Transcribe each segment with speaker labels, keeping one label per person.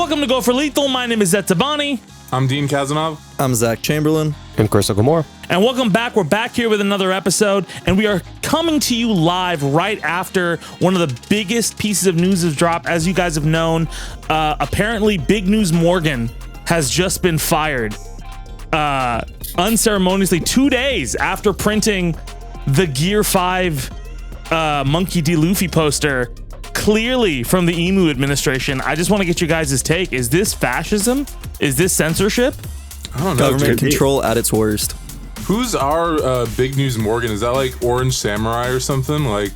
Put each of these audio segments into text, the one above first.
Speaker 1: Welcome to Go for Lethal. My name is Bonney.
Speaker 2: I'm Dean Kazanov.
Speaker 3: I'm Zach Chamberlain.
Speaker 4: And Chris Gilmore.
Speaker 1: And welcome back. We're back here with another episode, and we are coming to you live right after one of the biggest pieces of news has dropped. As you guys have known, apparently Big News Morgan has just been fired unceremoniously 2 days after printing the Gear 5 Monkey D. Luffy poster, clearly from the EMU administration. I just want to get you guys' take. Is this fascism? Is this censorship?
Speaker 2: I don't know.
Speaker 3: Government control at its worst.
Speaker 2: Who's our Big News Morgan? Is that like Orange Samurai or something? Like,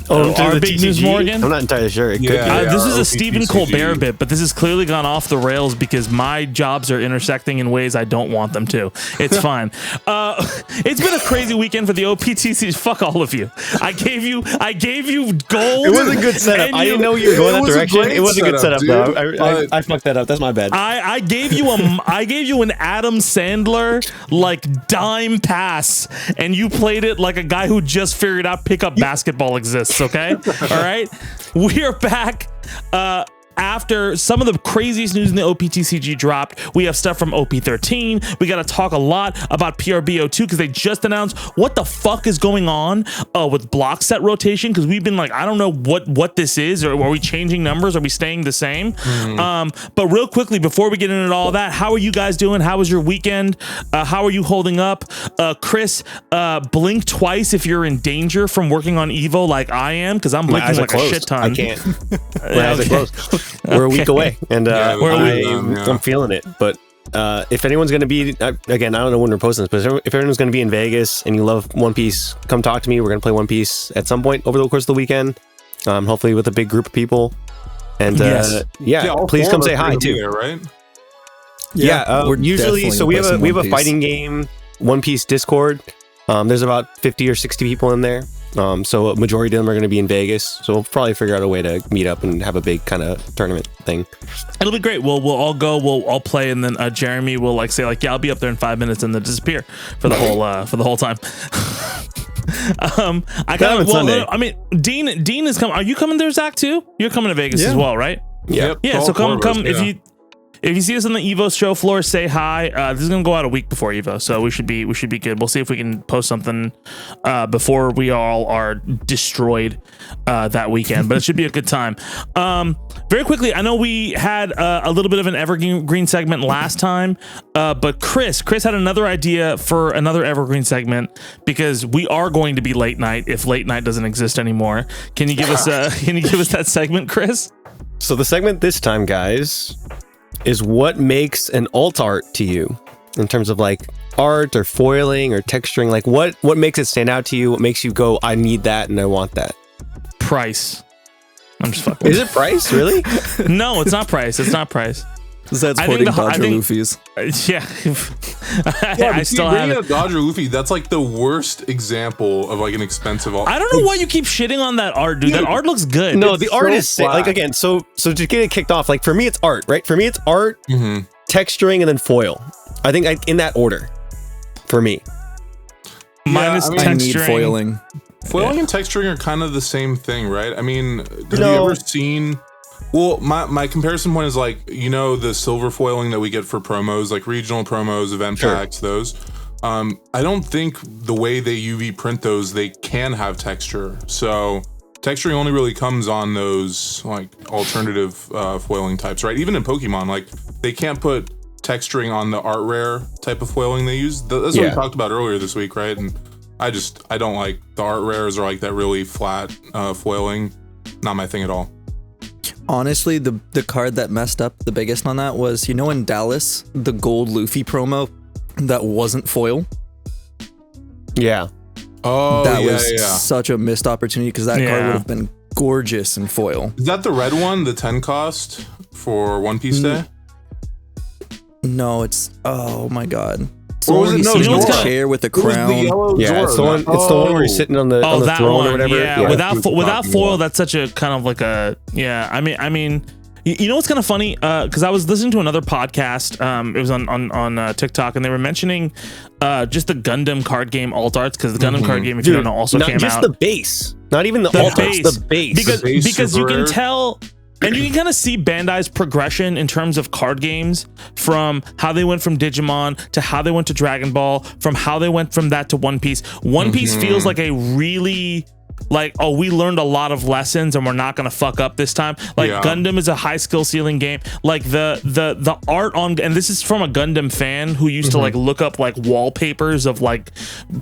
Speaker 1: our Big News Morgan?
Speaker 4: I'm not entirely sure. It could be.
Speaker 1: This is a Stephen Colbert bit, but this has clearly gone off the rails because my jobs are intersecting in ways I don't want them to. It's fine. It's been a crazy weekend for the OPTC. Fuck all of you. I gave you gold.
Speaker 4: It was a good setup. I didn't know you were going that direction. It was a good setup, though. I fucked that up. That's my bad.
Speaker 1: I gave you an Adam Sandler like dime pass, and you played it like a guy who just figured out pickup basketball exists. Okay. All right. We are back. After some of the craziest news in the OPTCG dropped, we have stuff from OP13. We got to talk a lot about PRBO2 because they just announced what the fuck is going on with block set rotation, because we've been like, I don't know what this is, or are we changing numbers? Are we staying the same? But real quickly, before we get into all that, how are you guys doing? How was your weekend? How are you holding up? Chris, blink twice if you're in danger from working on Evo like I am, because I'm blinking like a shit ton.
Speaker 4: I can't. My eyes are closed. We're a week away, and I'm feeling it. But if anyone's going to be, again, I don't know when we're posting this, but if everyone's going to be in Vegas and you love One Piece, come talk to me. We're going to play One Piece at some point over the course of the weekend, hopefully with a big group of people. And please come say hi too.
Speaker 2: There, right?
Speaker 4: We're usually, so we have a fighting game One Piece Discord. There's about 50 or 60 people in there. So a majority of them are going to be in Vegas. So we'll probably figure out a way to meet up and have a big kind of tournament thing.
Speaker 1: It'll be great. We'll all go. We'll all play, and then Jeremy will say I'll be up there in 5 minutes, and then disappear for the whole time. Dean is coming. Are you coming there, Zach? Too? You're coming to Vegas as well, right?
Speaker 2: Yep.
Speaker 1: Yeah. So come. If you see us on the Evo show floor, say hi. This is gonna go out a week before Evo, so we should be good. We'll see if we can post something before we all are destroyed that weekend. But it should be a good time. Very quickly, I know we had a little bit of an evergreen segment last time, but Chris had another idea for another evergreen segment, because we are going to be late night if late night doesn't exist anymore. Can you give us that segment, Chris?
Speaker 4: So the segment this time, guys, is what makes an alt art to you, in terms of like art or foiling or texturing. Like what makes it stand out to you? What makes you go, I need that and I want that?
Speaker 1: Price. I'm just fucking.
Speaker 4: Is it price? Really?
Speaker 1: No, it's not price. It's not price.
Speaker 3: That's sporting Dodger Luffy's.
Speaker 1: Yeah. I still have it.
Speaker 2: Dodger Luffy, that's like the worst example of like an expensive art.
Speaker 1: I don't know why you keep shitting on that art, dude. That art looks good.
Speaker 4: No, the art is sick. Like, again, so to get it kicked off, like for me it's art, right? For me it's art, texturing, and then foil. I think in that order for me.
Speaker 1: Mine is texturing.
Speaker 3: I need foiling.
Speaker 2: Foiling and texturing are kind of the same thing, right? I mean, have you ever seen... Well, my comparison point is like, the silver foiling that we get for promos, like regional promos, event packs, those. I don't think the way they UV print those, they can have texture. So texturing only really comes on those like alternative foiling types, right? Even in Pokemon, like they can't put texturing on the art rare type of foiling they use. That's what we talked about earlier this week, right? And I don't like the art rares or like that really flat foiling. Not my thing at all.
Speaker 3: Honestly, the card that messed up the biggest on that was, in Dallas, the gold Luffy promo that wasn't foil.
Speaker 4: Yeah.
Speaker 2: Oh,
Speaker 3: that was such a missed opportunity, because that card would have been gorgeous in foil.
Speaker 2: Is that the red one, the 10 cost for One Piece Day?
Speaker 3: No, it's, oh my god.
Speaker 2: Or was it
Speaker 3: a chair with a crown?
Speaker 4: It's the one where you're sitting on the throne or whatever.
Speaker 1: Yeah, without foil, that's such a kind of like a I mean, you know what's kind of funny? Because I was listening to another podcast. It was on TikTok, and they were mentioning just the Gundam card game alt arts, because the Gundam card game, if you don't know, also came out.
Speaker 4: Not just the base, not even the alt arts, the base.
Speaker 1: Because you can tell. And you can kind of see Bandai's progression in terms of card games, from how they went from Digimon to how they went to Dragon Ball, from how they went from that to One Piece. One Piece feels like a really like, oh, we learned a lot of lessons and we're not gonna fuck up this time. Like Gundam is a high skill ceiling game. Like the art on, and this is from a Gundam fan who used to like look up like wallpapers of like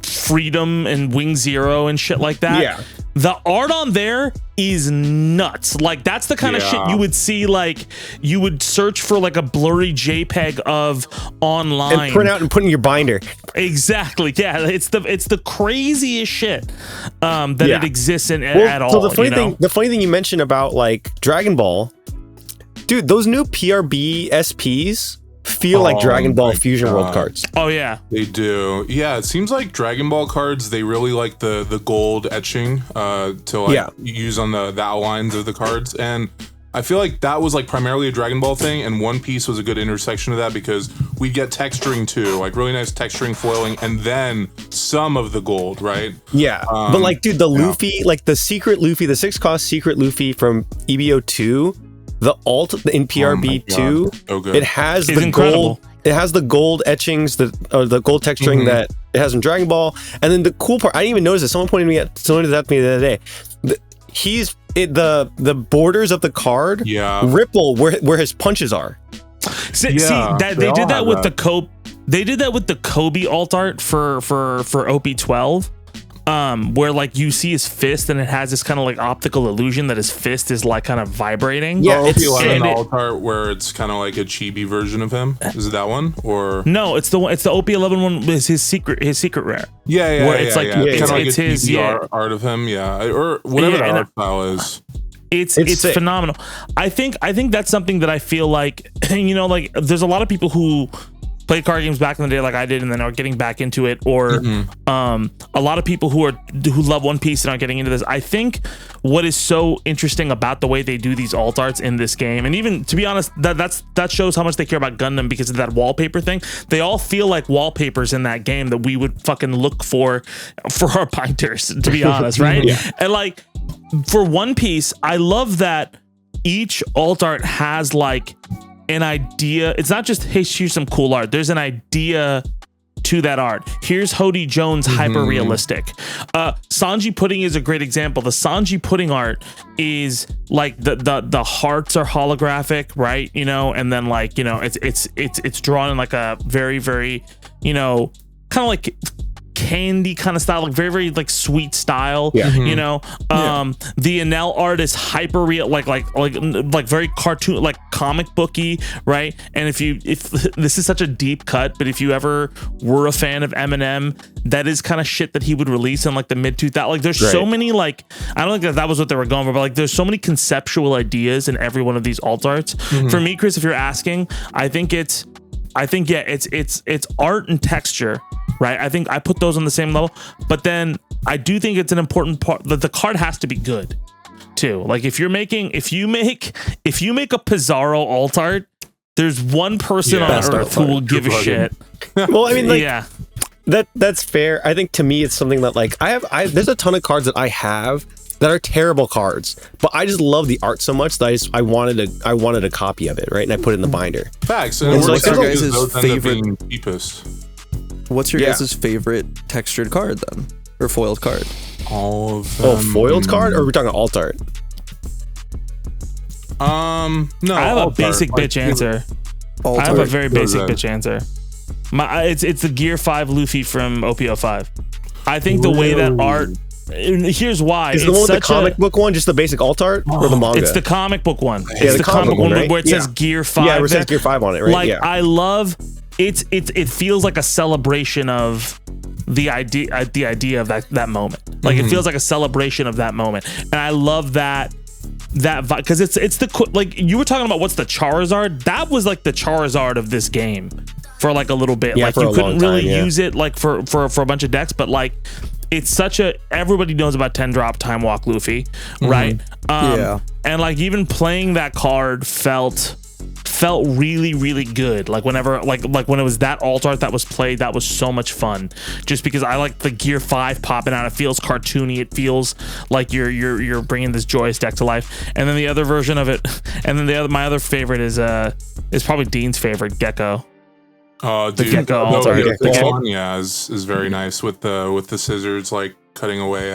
Speaker 1: Freedom and Wing Zero and shit like that.
Speaker 4: Yeah.
Speaker 1: The art on there is nuts. Like that's the kind of shit you would see, like you would search for like a blurry JPEG of online
Speaker 4: and print out and put in your binder.
Speaker 1: Exactly. Yeah, it's the craziest shit that it exists in at all.
Speaker 4: So the funny thing you mentioned about like Dragon Ball, dude, those new PRB SPs feel like Dragon Ball Fusion World cards.
Speaker 1: Oh yeah,
Speaker 2: they do. Yeah, it seems like Dragon Ball cards, they really like the gold etching to like use on the outlines of the cards, and I feel like that was like primarily a Dragon Ball thing, and One Piece was a good intersection of that because we get texturing too, like really nice texturing, foiling, and then some of the gold, right?
Speaker 4: Yeah, but like, dude, the Luffy, like the secret Luffy, the 6-cost secret Luffy from EBO 2. The alt in PRB 2, it has the
Speaker 1: incredible.
Speaker 4: gold. It has the gold etchings, the gold texturing that it has in Dragon Ball. And then the cool part, I didn't even notice it. Someone pointed that to me the other day. The borders of the card ripple where his punches are.
Speaker 1: See that they did that with the Kobe. They did that with the Kobe alt art for OP12. Where like you see his fist and it has this kind of like optical illusion that his fist is like kind of vibrating.
Speaker 2: Yeah, it's the alt art where it's kind of like a chibi version of him. Is it that one or
Speaker 1: no? It's the one. It's the OP11 one. Is his secret rare.
Speaker 2: Yeah.
Speaker 1: Where it's like
Speaker 2: it's his art of him. Yeah, or whatever the art style is.
Speaker 1: It's phenomenal. I think that's something that I feel like, you know, like there's a lot of people who played card games back in the day like I did and then are getting back into it, or a lot of people who love One Piece and are getting into this. I think what is so interesting about the way they do these alt arts in this game, and even to be honest, that shows how much they care about Gundam because of that wallpaper thing. They all feel like wallpapers in that game that we would fucking look for our binders, to be honest, right? And like for One Piece, I love that each alt art has like an idea. It's not just, hey, here's some cool art. There's an idea to that art. Here's Hody Jones hyper realistic. Sanji Pudding is a great example. The Sanji Pudding art is like the hearts are holographic, right? You know, and then like, you know, it's drawn in like a very, very, you know, kind of like candy kind of style, like very, very like sweet style, you know. The Enel art is hyper real, like very cartoon, like comic booky, right? And if this is such a deep cut, but if you ever were a fan of Eminem, that is kind of shit that he would release in like the mid 2000s. Like there's so many, like I don't think that was what they were going for, but like there's so many conceptual ideas in every one of these alt arts. For me, Chris, if you're asking, I think it's art and texture, right? I think I put those on the same level, but then I do think it's an important part that the card has to be good too. Like if you make a Pizarro alt art, there's one person on earth who will give a shit.
Speaker 4: Well, I mean, like, that's fair. I think to me, it's something that like there's a ton of cards that I have that are terrible cards, but I just love the art so much that I wanted a copy of it, right? And I put it in the binder.
Speaker 2: Facts.
Speaker 3: And what's your guys' favorite? What's your guys' favorite textured card then, or foiled card?
Speaker 2: All of them.
Speaker 4: Oh, foiled card, or are we talking alt art?
Speaker 2: No.
Speaker 1: I have a basic bitch answer. I have a very basic bitch answer. It's the Gear 5 Luffy from OPO5. I think the way that art. Here's why.
Speaker 4: Is the one with the comic book one just the basic alt art or the manga?
Speaker 1: It's the comic book one.
Speaker 4: It's the comic book one, right?
Speaker 1: Where it says Gear 5.
Speaker 4: Yeah, where it says Gear 5 on it, right?
Speaker 1: Like I love it feels like a celebration of the idea of that moment. Like it feels like a celebration of that moment. And I love that because it's the, like you were talking about what's the Charizard? That was like the Charizard of this game for like a little bit.
Speaker 4: Yeah,
Speaker 1: like you couldn't really use it like for a bunch of decks, but like it's such a, everybody knows about 10 drop Time Walk Luffy, right? And like even playing that card felt felt really, really good. Like whenever, like when it was that alt art that was played, that was so much fun. Just because I like the Gear 5 popping out. It feels cartoony. It feels like you're bringing this joyous deck to life. And then the other version of it, and then my other favorite is probably Dean's favorite, Gecko.
Speaker 2: Oh,
Speaker 1: the
Speaker 2: dude,
Speaker 1: Gecko alt art.
Speaker 2: Is very nice with the scissors like cutting away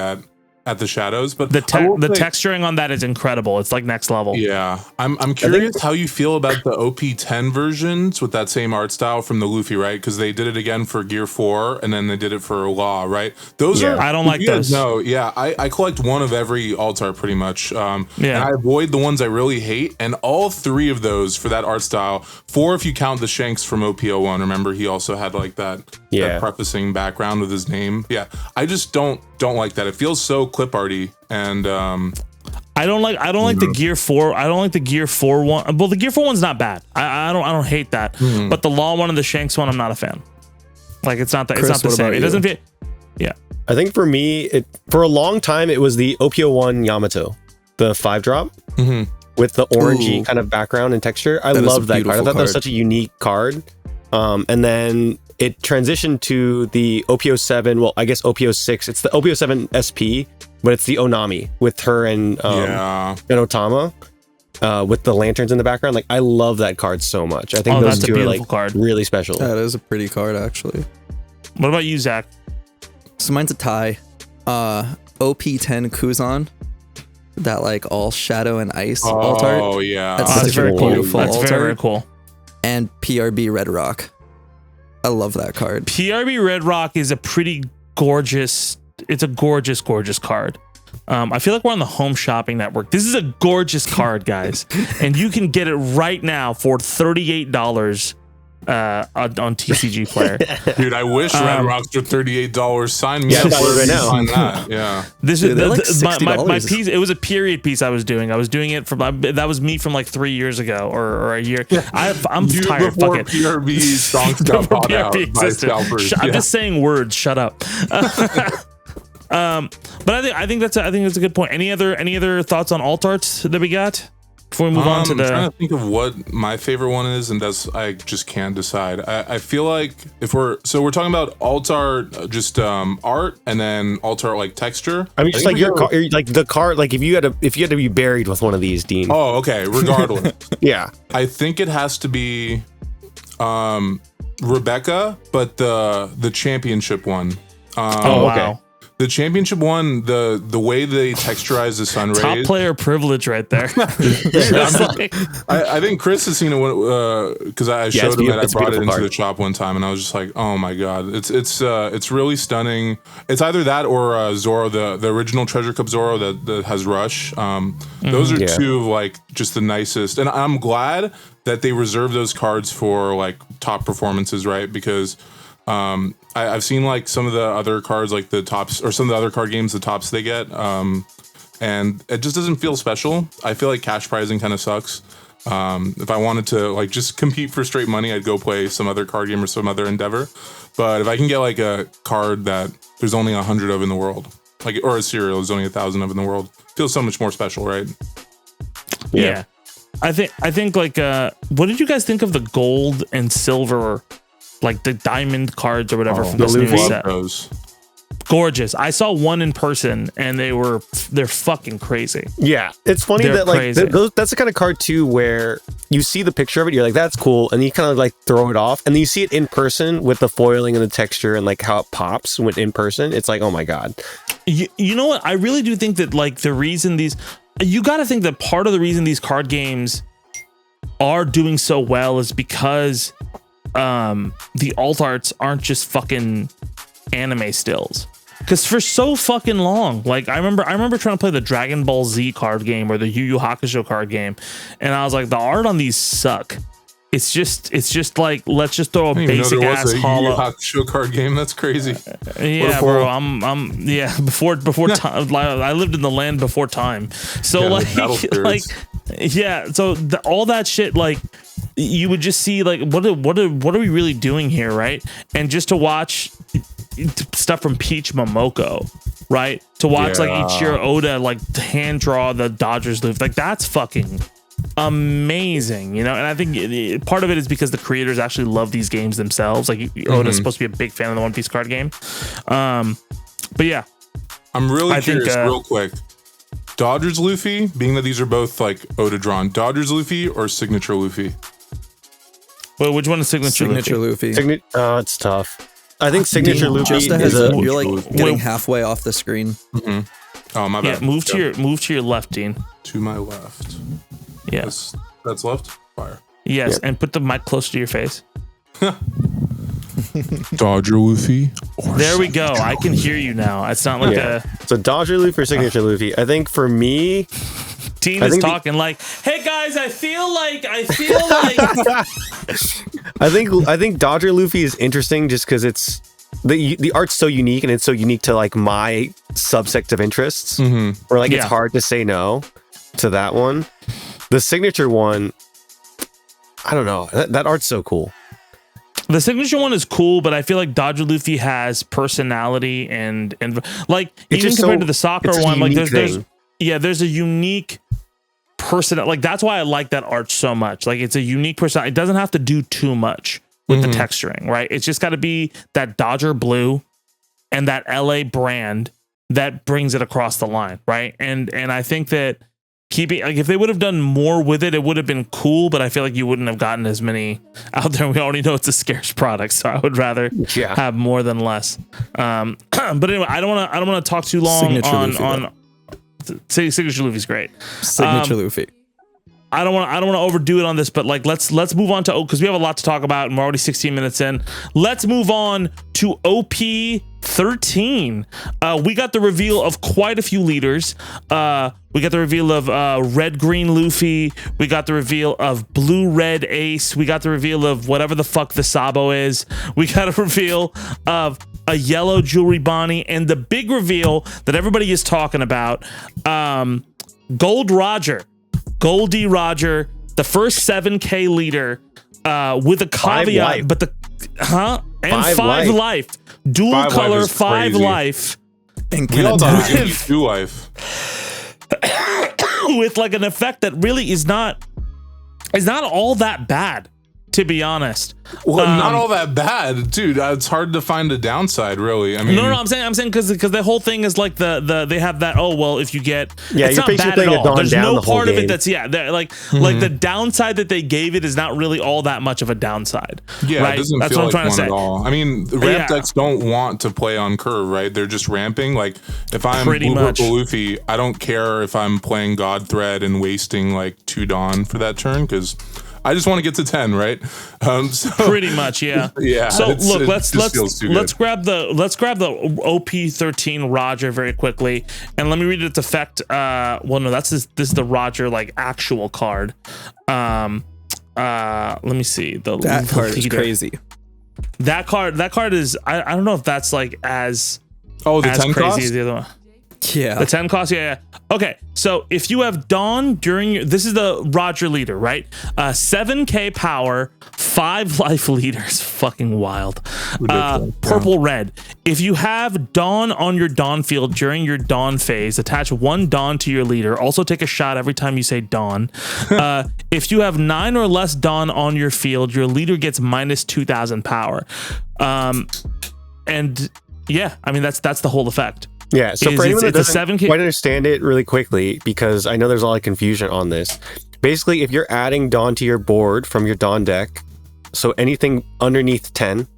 Speaker 2: at the shadows, but
Speaker 1: the texturing on that is incredible. It's like next level.
Speaker 2: Yeah, I'm curious how you feel about the OP10 versions with that same art style from the Luffy, right? Because they did it again for Gear 4, and then they did it for Law, right? Those are
Speaker 1: I don't like those.
Speaker 2: No, yeah, I collect one of every alt art pretty much. And I avoid the ones I really hate, and all three of those for that art style. 4 if you count the Shanks from OP01. Remember, he also had like that prefacing background with his name. Yeah, I just don't like that. It feels so clip arty, and
Speaker 1: I don't like the Gear 4. I don't like the Gear 4 one. Well, the Gear 4 one's not bad. I don't hate that. But the Law one and the Shanks one, I'm not a fan. Like it's not
Speaker 3: Chris,
Speaker 1: it's not the same. It doesn't fit. Yeah.
Speaker 4: I think for me, for a long time it was the OP01 Yamato, the 5-drop with the orangey kind of background and texture. I love that card. I thought that was such a unique card. And then it transitioned to the OP07. Well, I guess OP06. It's the OP07 SP, but it's the Onami with her and Otama with the lanterns in the background. Like, I love that card so much. I think those two are like really special.
Speaker 3: That is a pretty card, actually.
Speaker 1: What about you, Zach?
Speaker 3: So mine's a tie. OP10 Kuzan. That like all shadow and ice alt art.
Speaker 2: Oh yeah,
Speaker 3: that's
Speaker 1: very cool.
Speaker 3: Beautiful
Speaker 1: that's
Speaker 3: alt
Speaker 1: very
Speaker 3: art.
Speaker 1: Cool.
Speaker 3: And PRB Red Rock. I love that card.
Speaker 1: PRB Red Rock is a pretty gorgeous. It's a gorgeous card. I feel like we're on the Home Shopping Network. This is a gorgeous card, guys, and you can get it right now for $38 on TCG Player.
Speaker 2: Dude, I wish Red Rocks were $38. Sign me up
Speaker 4: right now.
Speaker 2: On that. Yeah,
Speaker 1: this is like my piece. It was a period piece I was doing. I was doing it from that was me from like 3 years ago or a year. I'm tired. Fuck it.
Speaker 2: PRB songs got bought out by scalpers.
Speaker 1: I'm just saying words. Shut up. But I think that's a good point. Any other thoughts on alt arts that we got before we move on to the?
Speaker 2: I'm trying to think of what my favorite one is, and I just can't decide. I feel like we're talking about alt art, just art, and then alt art like texture.
Speaker 4: I mean, just like like the card, like if you had to be buried with one of these, Dean.
Speaker 2: Oh, okay. Regardless,
Speaker 4: yeah,
Speaker 2: I think it has to be Rebecca, but the championship one.
Speaker 1: Wow.
Speaker 2: The championship one, the way they texturize the sun rays.
Speaker 1: Top player privilege right there.
Speaker 2: I think Chris has seen it because I showed him that I brought it into the shop one time, and I was just like, oh my god, it's really stunning. It's either that or Zoro, the original Treasure Cup Zoro that has Rush. Those are two of like just the nicest, and I'm glad that they reserve those cards for like top performances, right? Because I've seen like some of the other cards, like the tops, or some of the other card games, the tops they get, and it just doesn't feel special. I feel like cash prizing kind of sucks. If I wanted to like just compete for straight money, I'd go play some other card game or some other endeavor. But if I can get like a card that there's only 100 of in the world, like, or a cereal there's only 1,000 of in the world, it feels so much more special, right?
Speaker 1: Yeah. I think like what did you guys think of the gold and silver, like the diamond cards or whatever from this new set? Gorgeous. I saw one in person and they're fucking crazy.
Speaker 4: Yeah, it's funny that like that's the kind of card too where you see the picture of it, you're like, that's cool, and you kind of like throw it off, and then you see it in person with the foiling and the texture and like how it pops when in person. It's like, oh my god.
Speaker 1: You know what? I really do think that like the reason you got to think that part of the reason these card games are doing so well is because the alt arts aren't just fucking anime stills. Because for so fucking long, like I remember trying to play the Dragon Ball Z card game or the Yu Yu Hakusho card game, and I was like, the art on these suck. It's just like, let's just throw a basic ass hollow
Speaker 2: Yu Yu Hakusho card game. That's crazy.
Speaker 1: Yeah, bro. Before time. I lived in the land before time. So all that shit, like you would just see like what are we really doing here, right? And just to watch stuff from Peach Momoko, right? To watch like Ichiro Oda like hand draw the Dodgers loop, like that's fucking amazing, and I think part of it is because the creators actually love these games themselves. Like Oda's supposed to be a big fan of the One Piece card game. But yeah,
Speaker 2: I'm really curious, real quick. Dodgers Luffy, being that these are both like Oda drawn, Dodgers Luffy or Signature Luffy?
Speaker 1: Well, which one is Signature Luffy?
Speaker 4: It's tough. I think Signature Luffy
Speaker 3: just you're like getting halfway off the screen.
Speaker 2: Mm-hmm. Oh, my bad.
Speaker 1: Yeah, move to your left, Dean.
Speaker 2: To my left.
Speaker 1: Yeah.
Speaker 2: That's left? Fire.
Speaker 1: Yes, and put the mic closer to your face.
Speaker 2: Dodger Luffy.
Speaker 1: There we go. I can hear you now. It's not like
Speaker 4: So Dodger Luffy or Signature Luffy? I think for me,
Speaker 1: Dean is talking like, "Hey guys, I feel like."
Speaker 4: I think Dodger Luffy is interesting just because it's the art's so unique and it's so unique to like my subsect of interests. Or like it's hard to say no to that one. The Signature one, I don't know. That art's so cool.
Speaker 1: The Signature one is cool, but I feel like Dodger Luffy has personality and like it's even compared to the soccer one, like there's a unique person. Like that's why I like that art so much. Like it's a unique person. It doesn't have to do too much with the texturing, right? It's just got to be that Dodger blue and that LA brand that brings it across the line, right? And I think that if they would have done more with it, it would have been cool, but I feel like you wouldn't have gotten as many out there. We already know it's a scarce product, so I would rather have more than less. But anyway, I don't want to talk too long on Signature Luffy's great.
Speaker 3: Signature Luffy.
Speaker 1: I don't want to overdo it on this, but like let's move on to because we have a lot to talk about and we're already 16 minutes in. Let's move on to OP 13. We got the reveal of quite a few leaders. We got the reveal of red green Luffy. We got the reveal of blue red Ace. We got the reveal of whatever the fuck the Sabo is. We got a reveal of a yellow jewelry Bonney, and the big reveal that everybody is talking about, Goldie Roger, the first 7K leader, with a caveat, but five life, dual
Speaker 2: Five
Speaker 1: color,
Speaker 2: life
Speaker 1: 5
Speaker 2: crazy.
Speaker 1: life,
Speaker 3: And
Speaker 2: We all thought it was going to be 2 life.
Speaker 1: with like an effect that really is not all that bad, to be honest.
Speaker 2: Well, not all that bad, dude. It's hard to find a downside, really. I mean,
Speaker 1: no, I'm saying because the whole thing is like they have that. Oh well, if you get it's
Speaker 4: you're
Speaker 1: not bad at all. There's no part of it that's like the downside that they gave it is not really all that much of a downside.
Speaker 2: Yeah,
Speaker 1: right?
Speaker 2: it doesn't
Speaker 1: that's
Speaker 2: feel
Speaker 1: what
Speaker 2: like
Speaker 1: I'm trying to say.
Speaker 2: at all. I mean, the ramp decks don't want to play on curve, right? They're just ramping. Like if I'm Blue Purple Luffy, I don't care if I'm playing God Thread and wasting like 2 Dawn for that turn because I just want to get to 10, right? So, pretty
Speaker 1: much, yeah.
Speaker 2: Yeah.
Speaker 1: So look, let's grab the OP 13 Roger very quickly, and let me read its effect. Well, no, this is the Roger like actual card. Let me see.
Speaker 3: That card is crazy.
Speaker 1: That card is I don't know if that's like as
Speaker 2: the 10
Speaker 1: crazy
Speaker 2: cost?
Speaker 1: as the other one.
Speaker 3: Yeah.
Speaker 1: The 10 cost, yeah. Okay, so if you have Dawn during this is the Roger leader, right? 7K power, 5 life leaders, fucking wild. Purple red. If you have Dawn on your Dawn field during your Dawn phase, attach 1 Dawn to your leader. Also take a shot every time you say Dawn. If you have 9 or less Dawn on your field, your leader gets minus 2,000 power. And yeah, I mean that's the whole effect.
Speaker 4: Yeah, so for anyone that doesn't quite understand it really quickly, because I know there's a lot of confusion on this. Basically, if you're adding Dawn to your board from your Dawn deck, so anything underneath 10,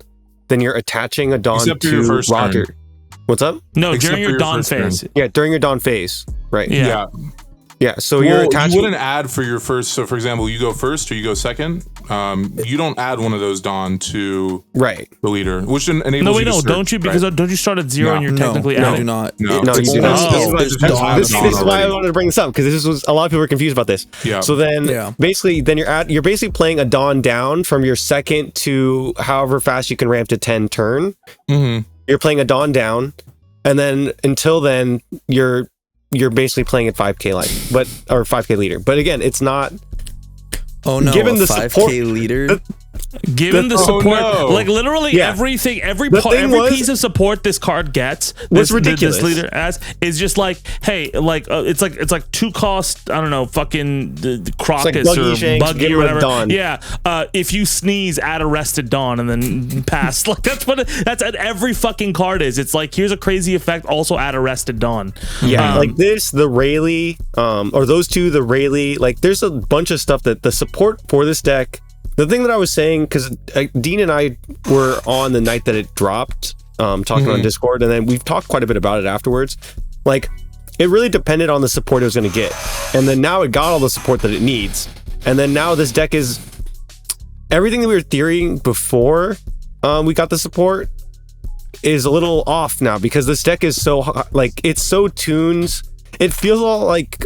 Speaker 4: then you're attaching a Dawn to Roger. What's up?
Speaker 1: No, during your Dawn phase.
Speaker 4: Yeah, during your Dawn phase, right?
Speaker 2: Yeah.
Speaker 4: Yeah, so you're attaching.
Speaker 2: You wouldn't add for your first. So, for example, you go first or you go second. You don't add one of those Dawn to the leader, which enables.
Speaker 1: No, wait,
Speaker 2: you to search,
Speaker 1: don't you? Because don't you start at 0 and you're technically
Speaker 3: no,
Speaker 1: adding?
Speaker 3: No,
Speaker 4: you do not.
Speaker 3: This
Speaker 4: is why I wanted to bring this up, because this was a lot of people were confused about this.
Speaker 2: Yeah.
Speaker 4: So then, basically, you're basically playing a Dawn down from your second to however fast you can ramp to 10 turn.
Speaker 2: Mm-hmm.
Speaker 4: You're playing a Dawn down, and then until then, you're basically playing at 5K life, or 5K leader. But again, it's not.
Speaker 3: Oh no!
Speaker 4: Given the
Speaker 3: 5K
Speaker 4: support,
Speaker 3: leader.
Speaker 1: Given the support, like literally
Speaker 4: Yeah.
Speaker 1: everything, every
Speaker 4: was-
Speaker 1: piece of support this card gets,
Speaker 4: was ridiculous.
Speaker 1: This leader has is just like, hey, like it's like 2 cost. I don't know, fucking Crocus
Speaker 4: Buggy
Speaker 1: or
Speaker 4: Shanks,
Speaker 1: Buggy
Speaker 4: get
Speaker 1: or
Speaker 4: rid of
Speaker 1: whatever.
Speaker 4: Dawn.
Speaker 1: Yeah, if you sneeze, add Arrested Dawn and then pass. Like that's what every fucking card is. It's like here's a crazy effect. Also add Arrested Dawn.
Speaker 4: Yeah, like this, the Rayleigh, or those two, the Rayleigh. Like there's a bunch of stuff that the support for this deck. The thing that I was saying, because Dean and I were on the night that it dropped, talking on Discord, and then we've talked quite a bit about it afterwards. Like, it really depended on the support it was going to get. And then now it got all the support that it needs. And then now this deck is... Everything that we were theorying before we got the support is a little off now, because this deck is so... Like, it's so tuned. It feels all like...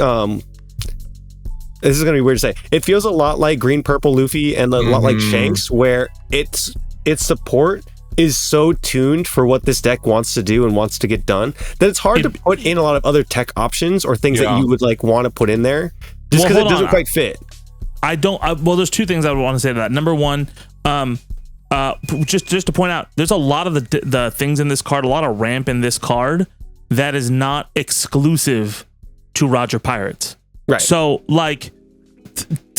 Speaker 4: this is going to be weird to say. It feels a lot like Green Purple Luffy and a lot like Shanks, where its support is so tuned for what this deck wants to do and wants to get done that it's hard to put in a lot of other tech options or things that you would like want to put in there just because it doesn't quite fit.
Speaker 1: Well, there's 2 things I would want to say to that. Number one, just to point out, there's a lot of the things in this card, a lot of ramp in this card that is not exclusive to Roger Pirates. Right. So like,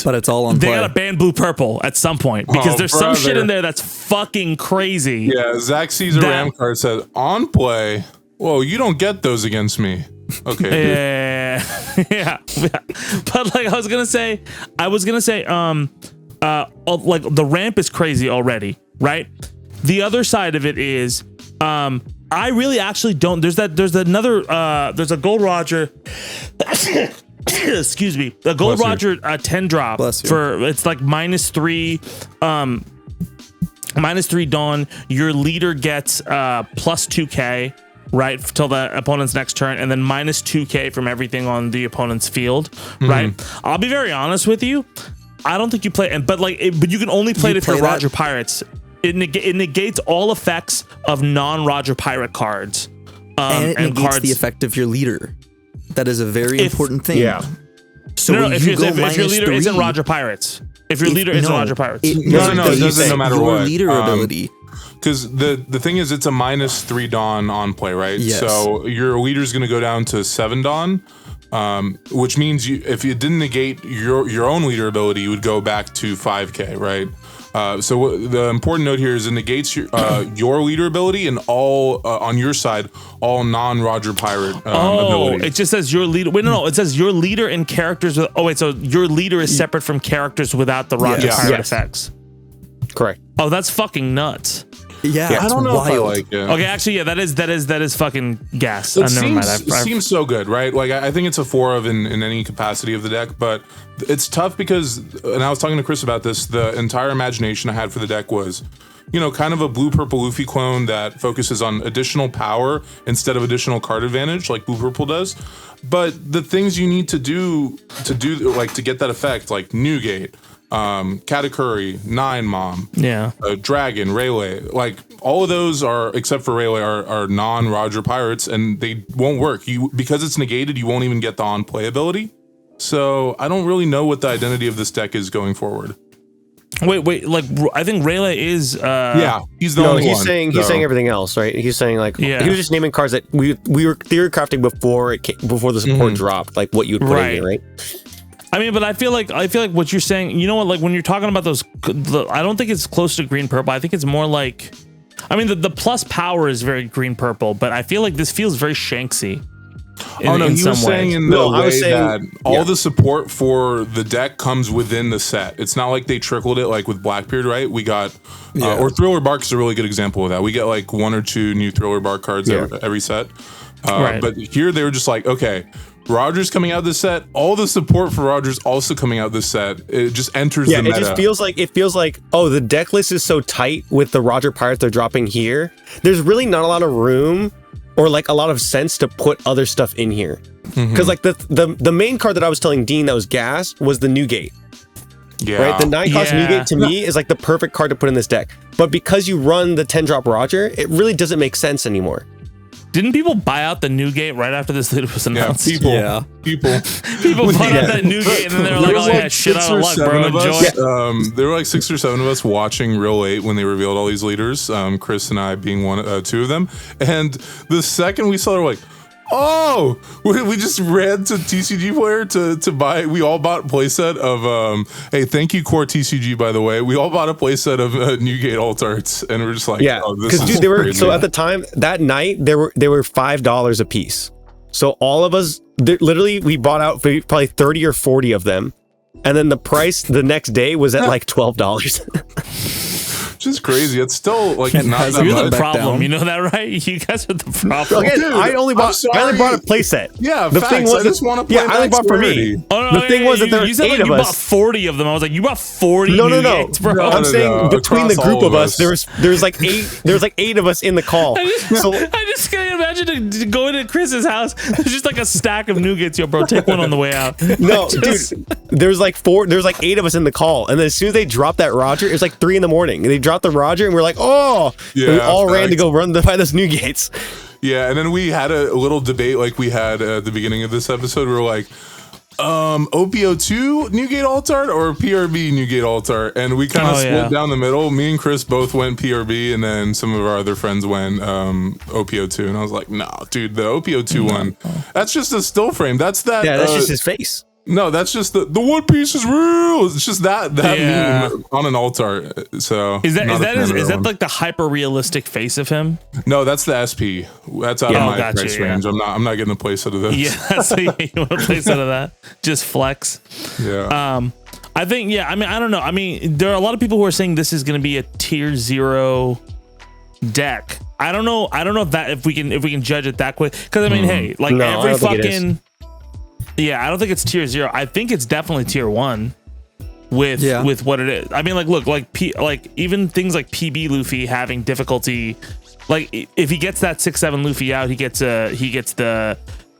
Speaker 3: but it's all on
Speaker 1: they
Speaker 3: play.
Speaker 1: gotta ban blue purple at some point because there's some shit in there that's fucking crazy.
Speaker 2: Yeah, Zach sees a ram card, said on play. Whoa, you don't get those against me. Okay.
Speaker 1: Yeah. But like I was gonna say, like the ramp is crazy already, right? The other side of it is, I really actually don't. There's a Gold Roger. Excuse me. The Gold Roger 10 drop for it's like -3 Dawn. Your leader gets plus 2k, right, till the opponent's next turn, and then minus 2k from everything on the opponent's field, right? I'll be very honest with you. I don't think you play, but you can only play it if you're Roger Pirates. It negates all effects of non-Roger Pirate cards.
Speaker 3: And it negates the effect of your leader. That is a very important thing.
Speaker 1: Yeah. So if your leader isn't Roger Pirates. If your leader isn't Roger Pirates.
Speaker 2: No, it doesn't, no matter what.
Speaker 3: Your leader ability.
Speaker 2: Because the thing is, it's a -3 Dawn on play, right?
Speaker 3: Yes.
Speaker 2: So your leader's going to go down to 7 Dawn, which means if you didn't negate your own leader ability, you would go back to 5k, right? So the important note here is it negates your leader ability and all on your side, all non-Roger Pirate abilities.
Speaker 1: It just says your leader. Wait, no, it says your leader and characters. So your leader is separate from characters without the Roger Pirate effects.
Speaker 4: Correct.
Speaker 1: Oh, that's fucking nuts.
Speaker 3: Yeah,
Speaker 2: I don't know if I like it.
Speaker 1: Okay, actually, yeah, that is fucking gas.
Speaker 2: It seems so good, right? Like I think it's a 4 of in any capacity of the deck, but it's tough because, and I was talking to Chris about this, the entire imagination I had for the deck was, kind of a blue purple Luffy clone that focuses on additional power instead of additional card advantage like blue purple does. But the things you need to do like to get that effect, like Newgate, Katakuri, Nine Mom, Dragon, Rayleigh, like all of those are, except for Rayleigh, are non-Roger Pirates, and they won't work. Because it's negated, you won't even get the on-play ability. So I don't really know what the identity of this deck is going forward.
Speaker 1: Wait, like I think Rayleigh is
Speaker 2: he's the only one.
Speaker 4: He's saying everything else, right? He's saying he was just naming cards that we were theory crafting before the support dropped, like what you would put in here, right?
Speaker 1: I mean, but I feel like what you're saying, you know what, like when you're talking about those, I don't think it's close to green purple. I think it's more like, I mean, the plus power is very green purple, but I feel like this feels very Shanksy. He was saying
Speaker 2: in the way that all the support for the deck comes within the set. It's not like they trickled it like with Blackbeard, right? We got, or Thriller Bark is a really good example of that. We get like 1 or 2 new Thriller Bark cards every set. But here they were just like, okay, Roger's coming out of this set. All the support for Roger's also coming out of this set. It just enters the meta.
Speaker 4: It just feels like, oh, the deck list is so tight with the Roger Pirates they're dropping here. There's really not a lot of room or like a lot of sense to put other stuff in here. Because like the main card that I was telling Dean that was gas was the Newgate.
Speaker 2: Yeah.
Speaker 4: Right? The 9-cost Newgate to me is like the perfect card to put in this deck. But because you run the 10-drop Roger, it really doesn't make sense anymore.
Speaker 1: Didn't people buy out the Newgate right after this leader was announced?
Speaker 2: People
Speaker 1: bought out that Newgate, and then they were like, "Oh yeah, shit out of luck, bro. Enjoy."
Speaker 2: There were like 6 or 7 of us watching real late when they revealed all these leaders. Chris and I being two of them. And the second we saw, they were like, "Oh, we just ran to TCG Player to buy." We all bought a playset of hey, thank you Core TCG, by the way. We all bought a playset of Newgate alt arts, and we're just like,
Speaker 4: yeah, because dude, they were crazy. So at the time that night they were $5 a piece. So all of us, literally, we bought out probably 30 or 40 of them, and then the price the next day was at like $12.
Speaker 2: Just crazy. It's still like not that
Speaker 1: You're
Speaker 2: much.
Speaker 1: the problem. You know that, right? You guys are the problem.
Speaker 4: Again,
Speaker 2: Dude,
Speaker 4: I only bought a playset.
Speaker 2: Yeah,
Speaker 4: the
Speaker 2: facts.
Speaker 4: thing was,
Speaker 2: I just want to play.
Speaker 4: Yeah, I only bought for me.
Speaker 1: Oh, no,
Speaker 4: the thing was that there were
Speaker 1: you said
Speaker 4: 8
Speaker 1: like
Speaker 4: of
Speaker 1: you
Speaker 4: us.
Speaker 1: bought 40 of them. I was like, you bought 40.
Speaker 4: No.
Speaker 1: Bro.
Speaker 4: I'm saying between the group of us, there's like 8 of us in the call.
Speaker 1: I just can't imagine to go into Chris's house. There's just like a stack of nougats. Yo, bro, take one on the way out.
Speaker 4: No, dude, there's like 8 of us in the call, and then as soon as they dropped that Roger, it was like 3 a.m. and they dropped the Roger, and we're like, oh. Yeah, and we all ran to go buy those Newgates.
Speaker 2: Yeah, and then we had a little debate like we had at the beginning of this episode. We were like, OPO2 Newgate alt art or PRB Newgate alt art? And we kind of split down the middle. Me and Chris both went PRB, and then some of our other friends went OPO2. And I was like, nah, dude, the OPO2 one, that's just a still frame. That's that.
Speaker 4: Yeah, that's just his face.
Speaker 2: No, that's just the One Piece is real. It's just that meme on an alt art. So
Speaker 1: is that like the hyper realistic face of him?
Speaker 2: No, that's the SP. That's out of my price range. I'm not getting a playset of this.
Speaker 1: Yeah, so you want a playset of that? Just flex.
Speaker 2: Yeah.
Speaker 1: I think I mean I don't know. I mean there are a lot of people who are saying this is going to be a tier 0 deck. I don't know if we can judge it that quick, because I mean hey, like every fucking. Yeah, I don't think it's tier 0. I think it's definitely tier 1 with what it is. I mean, like, look, like even things like PB Luffy having difficulty. Like, if he gets that 6-7 Luffy out, he gets the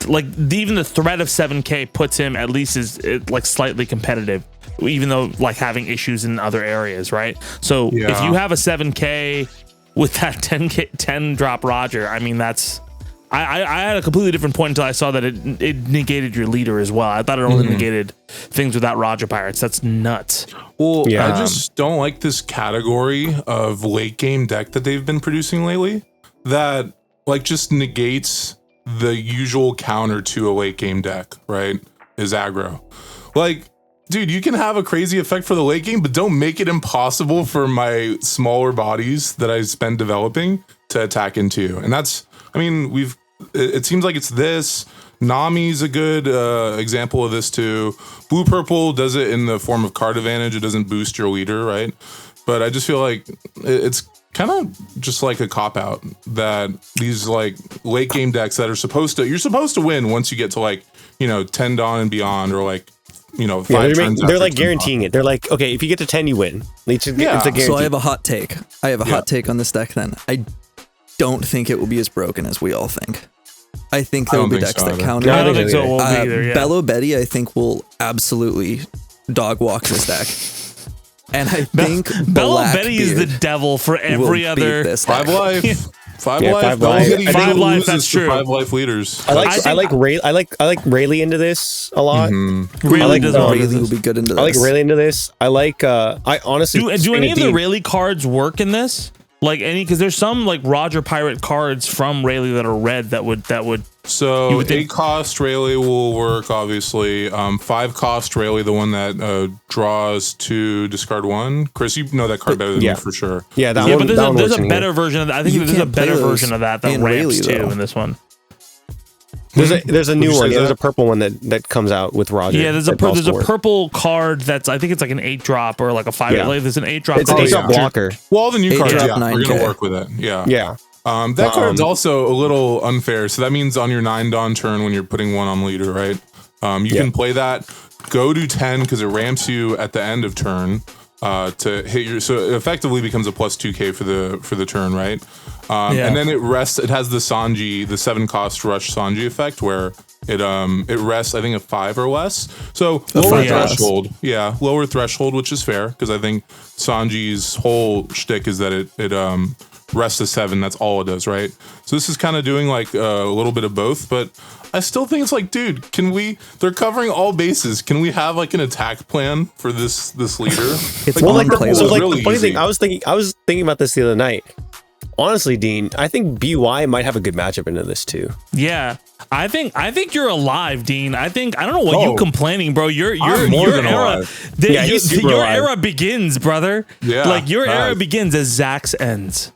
Speaker 1: like even the threat of 7K puts him at least is like slightly competitive, even though like having issues in other areas, right? So if you have a 7K with that 10 drop Roger, I mean that's. I had a completely different point until I saw that it negated your leader as well. I thought it only negated things without Roger Pirates. That's nuts.
Speaker 2: Well, I just don't like this category of late game deck that they've been producing lately that like just negates the usual counter to a late game deck, right? Is aggro. Like, dude, you can have a crazy effect for the late game, but don't make it impossible for my smaller bodies that I spend developing to attack into. And that's, I mean, it seems like it's this. Nami's a good example of this too. Blue Purple does it in the form of card advantage. It doesn't boost your leader, right? But I just feel like it's kind of just like a cop out that these like late game decks that are you're supposed to win once you get to like 10 Dawn and beyond, or like 5 turns.
Speaker 4: They're like guaranteeing it. They're like, okay, if you get to 10, you win. It's a guarantee.
Speaker 3: So I have a hot take. Hot take on this deck. Then I don't think it will be as broken as we all think. I think there will be decks that counter.
Speaker 1: I don't think so. It won't be either. Yeah.
Speaker 3: Bello Betty, I think, will absolutely dog walk this deck. And I think
Speaker 1: Bello Betty is the devil for every other
Speaker 2: 5 life. 5
Speaker 4: life.
Speaker 1: That's true.
Speaker 2: 5 life leaders.
Speaker 4: I like Rayleigh into this a lot.
Speaker 3: Rayleigh will be good into this.
Speaker 4: I like Rayleigh into this. I like. I honestly
Speaker 1: do any of the Rayleigh cards work in this? Like any, because there's some like Roger Pirate cards from Rayleigh that are red that would.
Speaker 2: So 8 cost Rayleigh will work obviously. 5 cost Rayleigh, the one that draws to discard 1. Chris, you know that card better than me for sure.
Speaker 4: Yeah, that
Speaker 1: one.
Speaker 4: But
Speaker 1: there's a better version of that. I think there's a better version of that ramps too in this one.
Speaker 4: There's a new one. Yeah, there's a purple one that comes out with Roger.
Speaker 1: Yeah, there's a purple card that's, I think it's like an 8 drop or like a 5. Like there's an 8 drop.
Speaker 4: It's an 8 drop blocker.
Speaker 2: Well, all the new cards, are gonna work with it. Yeah. That card's also a little unfair. So that means on your 9 Dawn turn when you're putting 1 on leader, right? You can play that. Go to 10 because it ramps you at the end of turn to hit your. So it effectively becomes a plus 2k for the turn, right? And then it rests. It has the Sanji, the 7 cost rush Sanji effect, where It rests, I think, at 5 or less. So lower threshold. Yeah, lower threshold, which is fair because I think Sanji's whole shtick is that it rests at 7. That's all it does, right? So this is kind of doing like a little bit of both, but I still think it's like, dude, they're covering all bases. Can we have like an attack plan for this leader?
Speaker 3: It's like,
Speaker 4: the funny thing, I was thinking about this the other night. Honestly, Dean, I think BY might have a good matchup into this too.
Speaker 1: Yeah. I think you're alive, Dean. I don't know what you complaining, bro. Your era your era begins, brother.
Speaker 2: Yeah.
Speaker 1: Like your era begins as Zach's ends.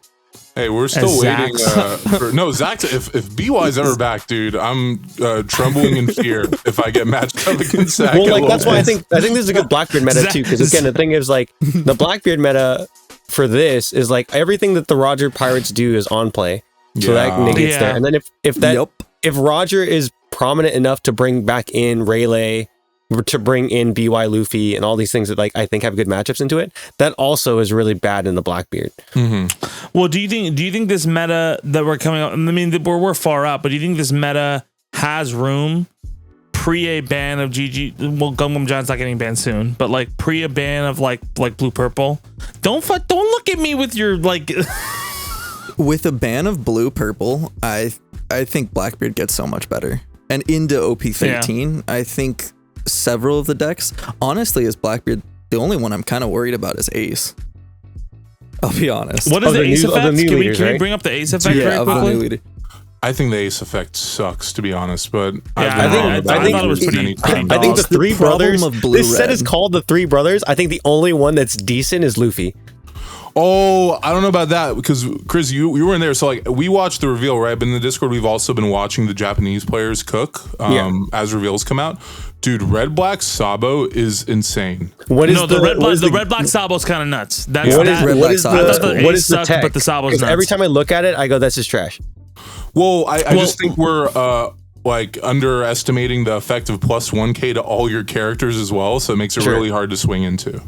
Speaker 2: Hey, we're still waiting for Zach. If BY's ever back, dude, I'm trembling in fear if I get matched up against Zach.
Speaker 4: Well, like that's why I think this is a good Blackbeard meta too, because again, the thing is like the Blackbeard meta for this is like everything that the Roger Pirates do is on play, so that negates there. And then if Roger is prominent enough to bring back in Rayleigh, to bring in BY Luffy and all these things that like I think have good matchups into it, that also is really bad in the Blackbeard.
Speaker 1: Mm-hmm. Well, do you think this meta that we're coming up? I mean, we're far out, but do you think this meta has room pre a ban of GG? Well, Gum John's not getting banned soon, but like pre a ban of like blue purple. Don't look at me with your like.
Speaker 3: With a ban of blue purple, I think Blackbeard gets so much better, and into OP13, I think several of the decks, honestly, is Blackbeard the only one I'm kind of worried about is Ace. I'll be honest.
Speaker 1: What is the Ace effect? Can we bring up the Ace effect very quickly?
Speaker 2: I think the Ace effect sucks, to be honest, but
Speaker 1: I thought it was pretty.
Speaker 4: I think the Three Brothers. This set is called the Three Brothers. I think the only one that's decent is Luffy.
Speaker 2: Oh, I don't know about that because Chris, you were in there, so like we watched the reveal, right? But in the Discord, we've also been watching the Japanese players cook as reveals come out. Dude, Red Black Sabo is insane.
Speaker 1: What is the Red Black Sabo's kind of nuts. What is the tech? But the Sabo's nuts.
Speaker 4: Every time I look at it, I go, "That's just trash."
Speaker 2: Well, I just think we're like underestimating the effect of plus 1K to all your characters as well, so it makes it really hard to swing into.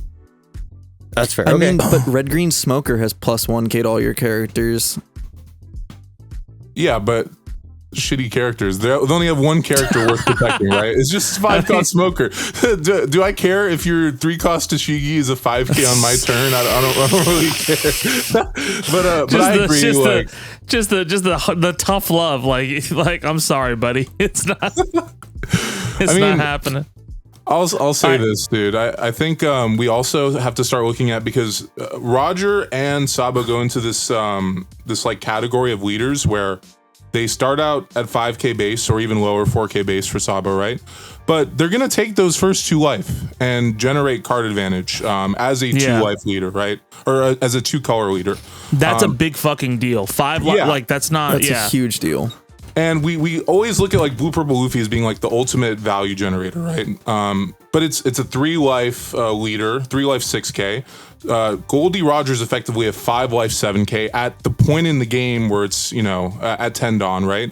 Speaker 4: That's fair.
Speaker 3: I mean, but Red Green Smoker has plus 1K to all your characters.
Speaker 2: Yeah, but shitty characters. They only have one character worth protecting, right? It's just 5-cost Smoker. Do I care if your 3-cost Tashigi is a 5K on my turn? I don't really care. but I agree.
Speaker 1: Just the tough love. Like I'm sorry, buddy. It's not. It's not happening.
Speaker 2: I'll say this, dude. I think we also have to start looking at, because Roger and Sabo go into this this like category of leaders where they start out at 5K base or even lower, 4K base for Sabo, right? But they're gonna take those first 2 life and generate card advantage as a 2 life leader, right? Or as a 2 color leader.
Speaker 1: That's a big fucking deal. 5 like that's not.
Speaker 3: That's a huge deal.
Speaker 2: And we always look at like Blue Purple Luffy as being like the ultimate value generator, right? But it's a 3 life leader, 3 life 6K. Goldie Rogers effectively a 5 life 7K at the point in the game where it's, you know, at 10 dawn, right?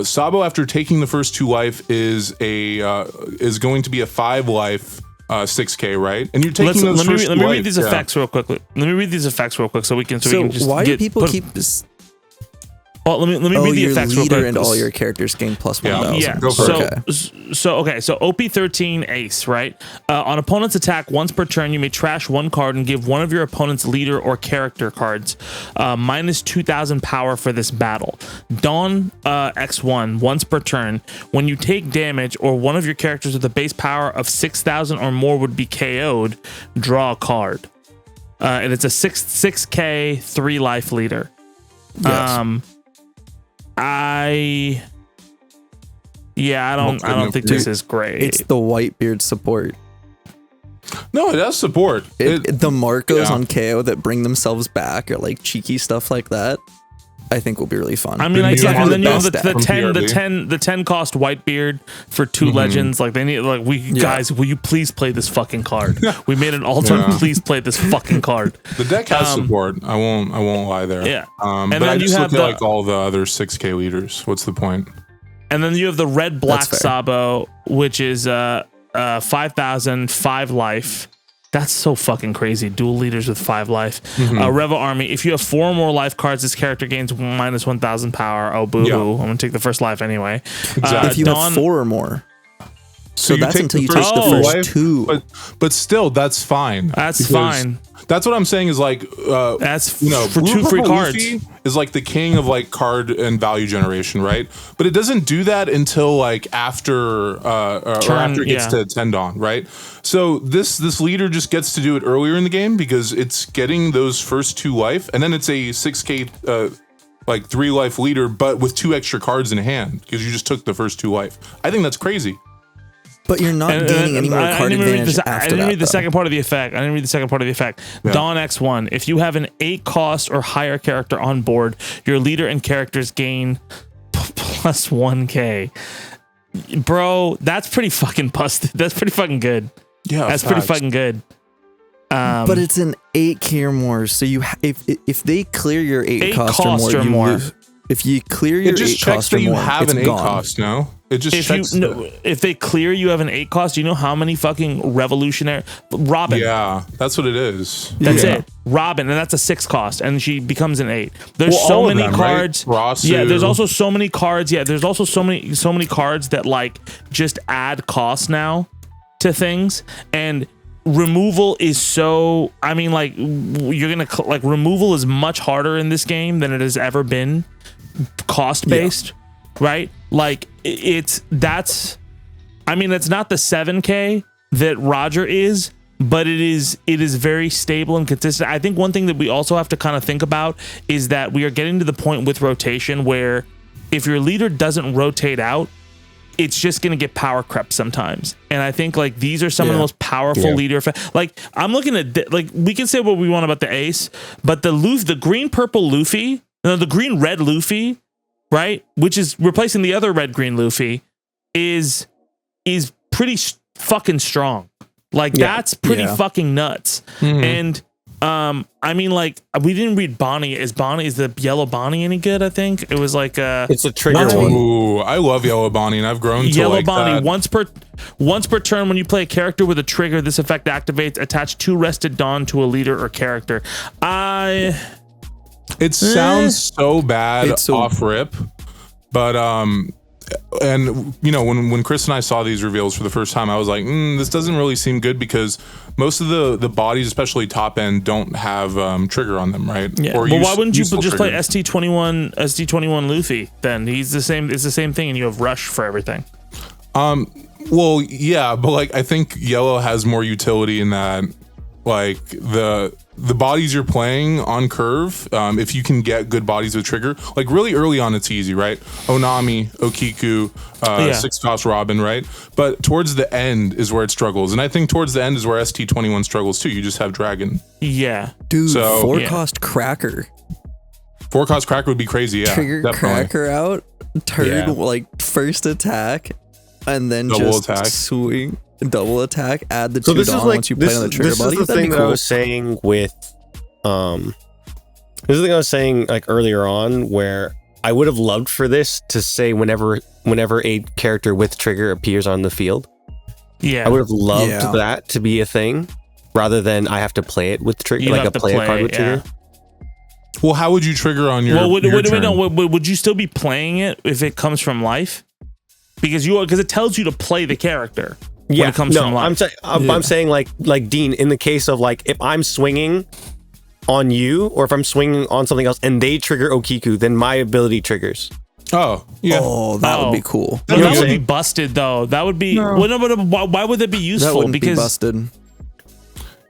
Speaker 2: Sabo, after taking the first 2 life, is going to be a 5 life 6K, right? And you're taking those first 2
Speaker 1: Let me read these effects real quickly. Let me read these effects real quick so we can just
Speaker 3: why do people keep this?
Speaker 1: Oh, let me read the effects real quick.
Speaker 3: And all your characters gain plus 1,000.
Speaker 1: Yeah. So OP13 Ace, right? On opponent's attack, once per turn, you may trash 1 card and give one of your opponent's leader or character cards minus 2,000 power for this battle. Dawn X1, once per turn, when you take damage or one of your characters with a base power of 6,000 or more would be KO'd, draw a card. And it's a 6K 3 life leader.
Speaker 3: Yes.
Speaker 1: I don't think this is great.
Speaker 3: It's the Whitebeard support.
Speaker 2: No, it has support.
Speaker 3: The Marcos on KO that bring themselves back, or like cheeky stuff like that, I think will be really fun.
Speaker 1: I mean, and then you have the 10 cost Whitebeard for 2 legends. Like they need, like, guys, will you please play this fucking card? We made an altar. Please play this fucking card.
Speaker 2: The deck has support. I won't lie there.
Speaker 1: Yeah.
Speaker 2: And but then I just look at like all the other 6K leaders. What's the point?
Speaker 1: And then you have the Red Black Sabo, which is 5,000 5 life. That's so fucking crazy. Dual leaders with 5 life. Revel Army. If you have 4 or more life cards, this character gains minus 1,000 power. Oh, boo hoo. I'm going to take the first life anyway.
Speaker 3: Exactly. If you have 4 or more. So that's until you take the first 2.
Speaker 2: But still, that's fine.
Speaker 1: That's fine.
Speaker 2: That's what I'm saying is like,
Speaker 1: that's for 2 free cards.
Speaker 2: Luffy is like the king of like card and value generation, right? But it doesn't do that until like after after it gets to Tendon, right? So this leader just gets to do it earlier in the game because it's getting those first 2 life, and then it's a 6k like 3 life leader, but with 2 extra cards in hand because you just took the first 2 life. I think that's crazy.
Speaker 3: But you're not gaining any more card advantage after that.
Speaker 1: I didn't read the second part of the effect.
Speaker 2: Yeah.
Speaker 1: Dawn X1. If you have an 8 cost or higher character on board, your leader and characters gain plus 1k. Bro, that's pretty fucking busted. That's pretty fucking good.
Speaker 2: Yeah,
Speaker 1: that's pretty fucking good.
Speaker 3: But it's an 8k or more. So you if they clear your 8 cost or more, you lose. If you clear your 8 cost or more,
Speaker 2: you have an 8
Speaker 3: gone.
Speaker 2: cost. No, it just checks.
Speaker 1: If they clear you have an 8 cost, do you know how many fucking revolutionary Robin?
Speaker 2: Yeah, that's what it is.
Speaker 1: That's it. Robin, and that's a 6 cost, and she becomes an 8. There's so many cards.
Speaker 2: Right?
Speaker 1: Yeah, there's also so many cards. Yeah, there's also so many cards that like just add cost now to things, and removal is so. I mean, like you're gonna like removal is much harder in this game than it has ever been. Cost based, right? Like that's I mean, it's not the 7k that Roger is, but it is very stable and consistent. I think one thing that we also have to kind of think about is that we are getting to the point with rotation where if your leader doesn't rotate out, it's just going to get power crept sometimes. And I think like these are some of the most powerful leader effects. Like I'm looking at like we can say what we want about the ace, but the green purple Luffy, no, the green red Luffy, right, which is replacing the other red green Luffy, is pretty fucking strong. Like that's pretty fucking nuts. And I mean, like we didn't read Bonney. Is the yellow Bonney any good? I think it was like
Speaker 4: it's a trigger one.
Speaker 2: Ooh, I love yellow Bonney, and I've grown to
Speaker 1: yellow
Speaker 2: like
Speaker 1: Bonney.
Speaker 2: that.
Speaker 1: Once per turn, when you play a character with a trigger, this effect activates. Attach 2 rested Dawn to a leader or character.
Speaker 2: It sounds so bad off rip, but and you know when Chris and I saw these reveals for the first time, I was like, this doesn't really seem good because most of the bodies, especially top end, don't have trigger on them, right?
Speaker 1: Yeah. Or why wouldn't you just play ST21 Luffy then? It's the same thing, and you have rush for everything.
Speaker 2: Well, yeah, but like I think yellow has more utility in that, like the bodies you're playing on curve, if you can get good bodies with trigger, like really early on it's easy, right? Onami, Okiku, 6 cost Robin, right? But towards the end is where it struggles, and I think towards the end is where ST21 struggles too. You just have Dragon.
Speaker 1: Yeah,
Speaker 3: dude. So 4 cost Cracker.
Speaker 2: 4 cost Cracker would be crazy. Yeah,
Speaker 3: trigger definitely. Cracker out, turn like first attack, and then double just attack. Swing. Double attack, add the 2 Dawn once you play on the trigger body.
Speaker 4: This is the thing that I was saying with this is the thing I was saying like earlier on, where I would have loved for this to say whenever a character with trigger appears on the field. Yeah, I would have loved that to be a thing rather than I have to play it with trigger, like a player card with trigger.
Speaker 2: Well, how would you trigger on your?
Speaker 1: Well, would you still be playing it if it comes from life? Because it tells you to play the character.
Speaker 4: Yeah, it comes from life. I'm saying like Dean, in the case of like if I'm swinging on you or if I'm swinging on something else and they trigger Okiku, then my ability triggers.
Speaker 2: Oh, yeah.
Speaker 3: Oh, that would be cool.
Speaker 1: That would be busted though. That would be why would that be useful?
Speaker 3: That wouldn't be busted.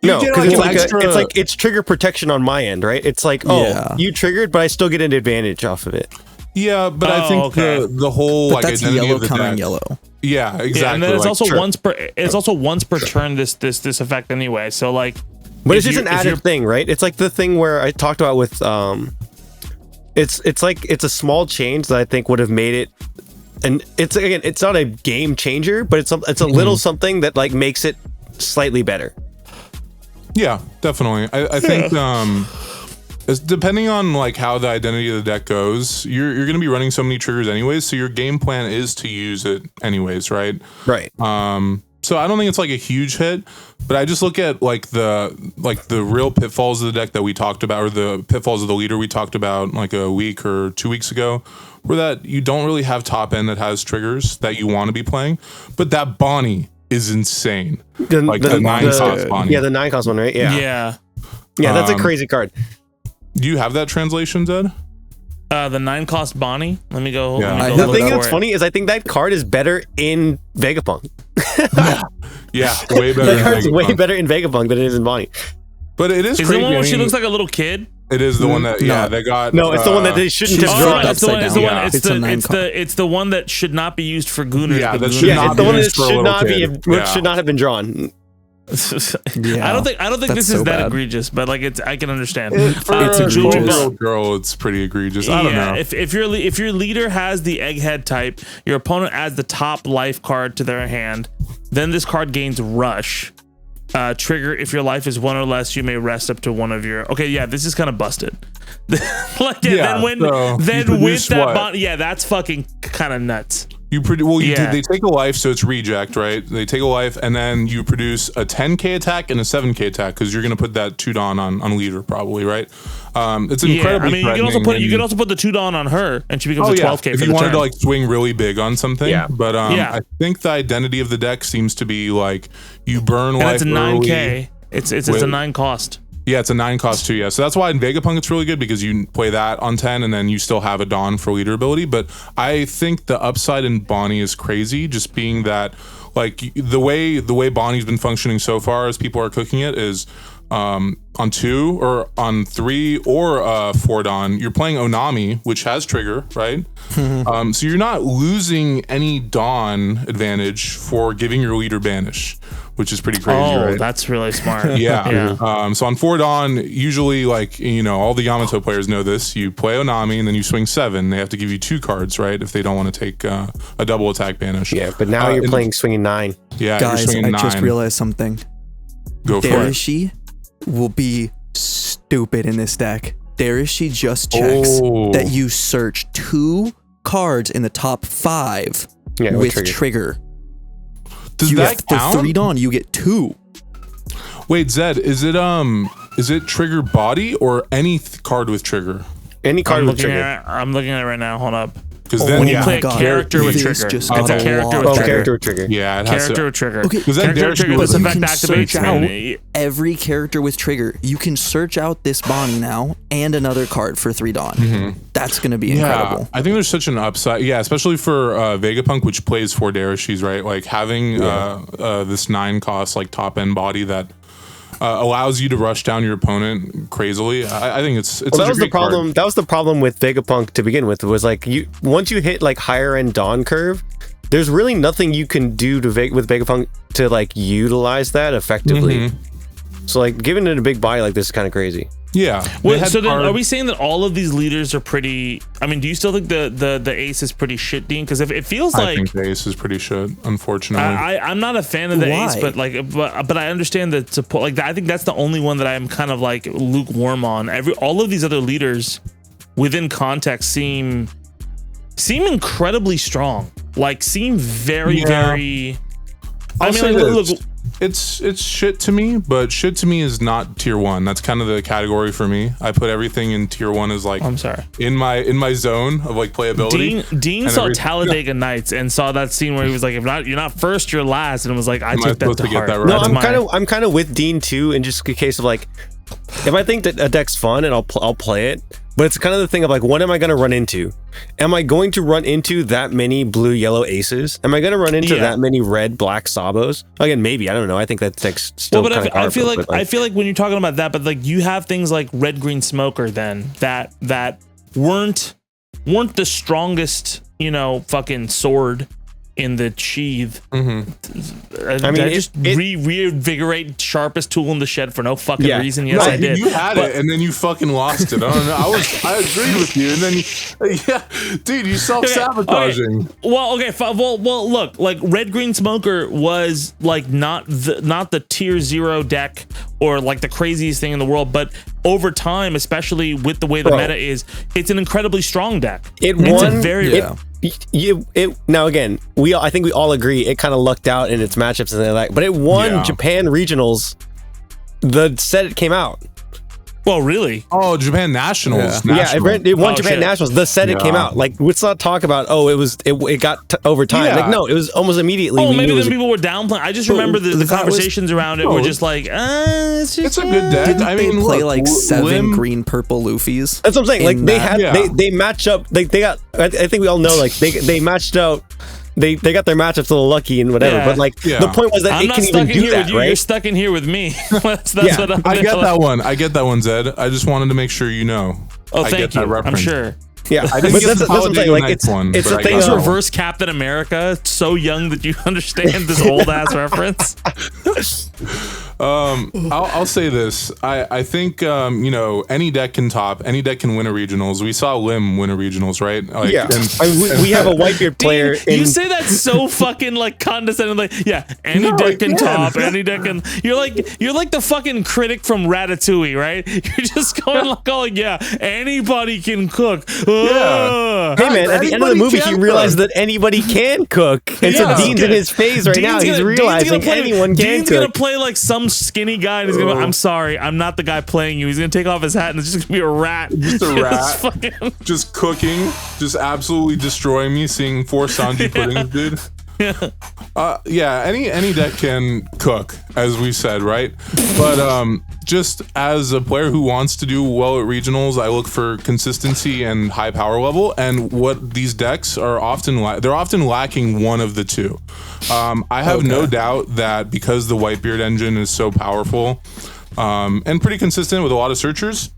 Speaker 4: No, because it's trigger protection on my end, right? It's like, you triggered, but I still get an advantage off of it.
Speaker 2: Yeah, but I think the whole
Speaker 3: but that's
Speaker 2: identity
Speaker 3: yellow
Speaker 2: of the
Speaker 3: countering
Speaker 2: deck.
Speaker 3: Yellow.
Speaker 2: Yeah, exactly.
Speaker 1: Yeah, and then it's also once per turn this effect anyway. So like,
Speaker 4: but it's just an added thing, right? It's like the thing where I talked about with it's like it's a small change that I think would have made it, and it's not a game changer, but it's a little something that like makes it slightly better.
Speaker 2: Yeah, definitely. I think depending on like how the identity of the deck goes, you're going to be running so many triggers anyways, so your game plan is to use it anyways, right?
Speaker 4: Right.
Speaker 2: So I don't think it's like a huge hit, but I just look at like the real pitfalls of the deck that we talked about, or the pitfalls of the leader we talked about like a week or 2 weeks ago, where that you don't really have top end that has triggers that you want to be playing, but that Bonney is insane. The 9-cost Bonney.
Speaker 4: Yeah, the 9-cost one, right? Yeah, that's a crazy card.
Speaker 2: Do you have that translation, Zed?
Speaker 1: The 9-cost Bonney. Let me go.
Speaker 4: Yeah. The thing that's funny is I think that card is better in Vegapunk.
Speaker 2: Yeah, way better.
Speaker 4: That card's way better in Vegapunk than it is in Bonney.
Speaker 2: But it is crazy.
Speaker 1: Is the one where she looks like a little kid?
Speaker 2: It is the one that they got.
Speaker 4: No, it's the one that they shouldn't have drawn.
Speaker 1: It's the one that should not be used for Gooners.
Speaker 2: Yeah,
Speaker 1: it's
Speaker 2: the one
Speaker 4: that should not have been drawn.
Speaker 1: I don't think this is that egregious, but like I can understand.
Speaker 2: It's a jewel girl. It's pretty egregious. I don't know.
Speaker 1: If your leader has the egghead type, your opponent adds the top life card to their hand. Then this card gains rush. Trigger, if your life is 1 or less, you may rest up to one of your. Okay, yeah, this is kind of busted. Then with that Bonney, that's fucking kind of nuts.
Speaker 2: They take a life, so it's reject, right? They take a life, and then you produce a 10k attack and a 7k attack because you're gonna put that 2-don on leader, probably, right? It's incredibly.
Speaker 1: I mean, you can also put the 2-don on her, and she becomes a 12k.
Speaker 2: If you wanted to like swing really big on something, but
Speaker 1: I
Speaker 2: think the identity of the deck seems to be like you burn life.
Speaker 1: It's a 9k. It's a 9 cost.
Speaker 2: Yeah, it's a 9-cost too. Yeah, so that's why in Vegapunk it's really good because you play that on 10 and then you still have a Dawn for leader ability. But I think the upside in Bonney is crazy, just being that like the way Bonnie's been functioning so far as people are cooking it is on 2 or on 3 or 4 Dawn, you're playing Onami, which has trigger, right? So you're not losing any Dawn advantage for giving your leader banish, which is pretty crazy, right?
Speaker 1: That's really smart.
Speaker 2: Yeah. So on 4 Dawn, usually like, all the Yamato players know this, you play Onami and then you swing 7. They have to give you 2 cards, right? If they don't want to take a double attack banish.
Speaker 4: Yeah, but now you're playing swinging 9.
Speaker 2: Yeah,
Speaker 3: guys,
Speaker 2: you're swinging 9.
Speaker 3: I just realized something.
Speaker 2: Go for
Speaker 3: Darishi will be stupid in this deck. Darishi just checks that you search 2 cards in the top 5 with trigger.
Speaker 2: Does that count?
Speaker 3: For 3 Dawn, you get 2.
Speaker 2: Wait, Zed, is it trigger body or any card with trigger?
Speaker 4: Any card with trigger.
Speaker 1: I'm looking at it right now. Hold up.
Speaker 2: Because then
Speaker 1: when you play a character with trigger, it's a character with trigger.
Speaker 2: Yeah, it has
Speaker 1: character with trigger.
Speaker 3: Okay,
Speaker 1: because then trigger this effect
Speaker 3: activates every character with trigger. You can search out this Bonney now and another card for 3 Dawn. That's going to be incredible.
Speaker 2: I think there's such an upside. Yeah, especially for Vegapunk, which plays 4 Darishis, right? Like having this 9-cost like top end body that allows you to rush down your opponent crazily. I think it's
Speaker 4: that was the problem. Card. That was the problem with Vegapunk to begin with. It was like once you hit like higher end Dawn curve, there's really nothing you can do with Vegapunk to like utilize that effectively. So like giving it a big body like this is kind of crazy.
Speaker 2: Yeah.
Speaker 1: Wait, so then are we saying that all of these leaders are pretty? I mean, do you still think the ace is pretty shit, Dean? Because if it feels like
Speaker 2: I think the ace is pretty shit, unfortunately.
Speaker 1: I'm not a fan of the ace, but but I understand that support. Like I think that's the only one that I'm kind of like lukewarm on. All of these other leaders within context seem incredibly strong. Like seem very. I mean, like, look.
Speaker 2: It's shit to me, but shit to me is not tier 1. That's kind of the category for me. I put everything in tier 1 as like in my zone of like playability.
Speaker 1: Dean saw Talladega Nights and saw that scene where he was like, "If you're not first, you're last," and it was like, I took that to heart.
Speaker 4: No, I'm kind of with Dean too, in just a case of like, if I think that a deck's fun and I'll play it. But it's kind of the thing of like, what am I going to run into? Am I going to run into that many blue-yellow aces? Am I going to run into that many red-black Sabos? Again, maybe. I don't know. I think that deck's still kind of
Speaker 1: I feel like when you're talking about that, but like you have things like red-green smoker then that weren't the strongest, fucking sword in the sheath.
Speaker 4: I mean,
Speaker 1: just reinvigorate sharpest tool in the shed for no fucking reason. Yes, I did.
Speaker 2: You had it and then you fucking lost it. I don't know. I agreed with you, and then dude, you self-sabotaging.
Speaker 1: Okay. Well, look, like red green smoker was like not the tier 0 deck or like the craziest thing in the world, but over time, especially with the way the meta is, it's an incredibly strong deck.
Speaker 4: It Now again, I think we all agree it kind of lucked out in its matchups and like, but it won Japan regionals the set it came out.
Speaker 1: Well, really?
Speaker 2: Oh, Japan Nationals.
Speaker 4: Yeah, it won Japan Nationals the set it came out. Like, let's not talk about, it got over time. Yeah. Like, no, it was almost immediately.
Speaker 1: Oh, maybe then people were downplaying. I just remember the conversations around it were just like, it's
Speaker 2: a good deck.
Speaker 3: Didn't they play like 7 green purple Luffys?
Speaker 4: That's what I'm saying. Like, they match up. Like, they got, I think we all know, like, they matched out. They got their matchups a little lucky and whatever, but like the point was that it can even do that, right?
Speaker 1: You're stuck in here with me. that's
Speaker 2: what I get that one. I get that one, Zed. I just wanted to make sure you know.
Speaker 1: Oh, thank you. I'm sure.
Speaker 4: Yeah, I didn't get the Holiday Like it's
Speaker 1: the thing. It's reverse Captain America. So young that you understand this old ass reference.
Speaker 2: I'll say this. I think any deck can top. Any deck can win a regionals. We saw Lim win a regionals, right? Like,
Speaker 4: we have a Whitebeard player.
Speaker 1: You say that so fucking like condescending. Like, any deck can top. Any deck can. You're like the fucking critic from Ratatouille, right? You're just going like, anybody can cook.
Speaker 2: Yeah.
Speaker 4: Hey man, at the end of the movie, he realized that anybody can cook, and so Dean's in his phase right now. He's realizing anyone can cook.
Speaker 1: Dean's gonna play like some skinny guy, and he's gonna go, I'm sorry, I'm not the guy playing you. He's gonna take off his hat, and it's just gonna be a rat.
Speaker 2: Just a rat. Just cooking, just absolutely destroying me, seeing 4 Sanji puddings, dude. Any deck can cook, as we said, right? But just as a player who wants to do well at regionals, I look for consistency and high power level, and what these decks are often they're often lacking one of the two. I have no doubt that because the Whitebeard engine is so powerful and pretty consistent with a lot of searchers,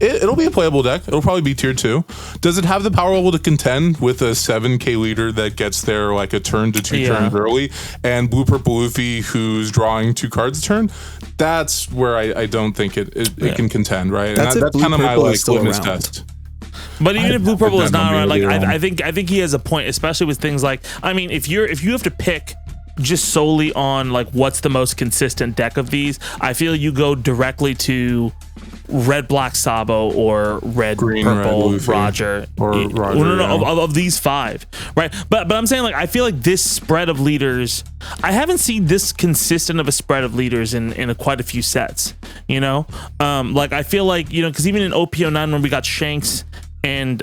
Speaker 2: it'll be a playable deck. It'll probably be tier 2. Does it have the power level to contend with a 7k leader that gets there like a turn to 2 turns early, and blue purple Luffy who's drawing 2 cards a turn? That's where I don't think it can contend, right?
Speaker 3: That's kind of my like litmus test.
Speaker 1: But even if blue purple is not around, like I think he has a point, especially with things like, I mean, if you have to pick just solely on like what's the most consistent deck of these, I feel you go directly to red black Sabo or red
Speaker 2: green,
Speaker 1: purple
Speaker 2: red,
Speaker 1: Roger,
Speaker 2: or Roger,
Speaker 1: of these 5, right? But I'm saying, like, I feel like this spread of leaders, I haven't seen this consistent of a spread of leaders in quite a few sets, like I feel like, because even in OP09 when we got Shanks and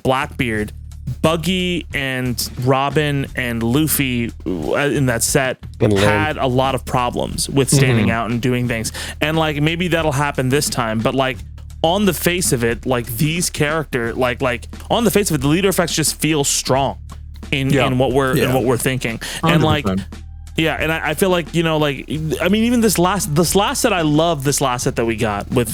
Speaker 1: Blackbeard, Buggy and Robin and Luffy in that set had a lot of problems with standing out and doing things, and like maybe that'll happen this time, but like on the face of it, like these character, like on the face of it, the leader effects just feel strong in what we're thinking, 100%. And like. Yeah, and I feel like, like, I mean, even this last set, I love this last set that we got with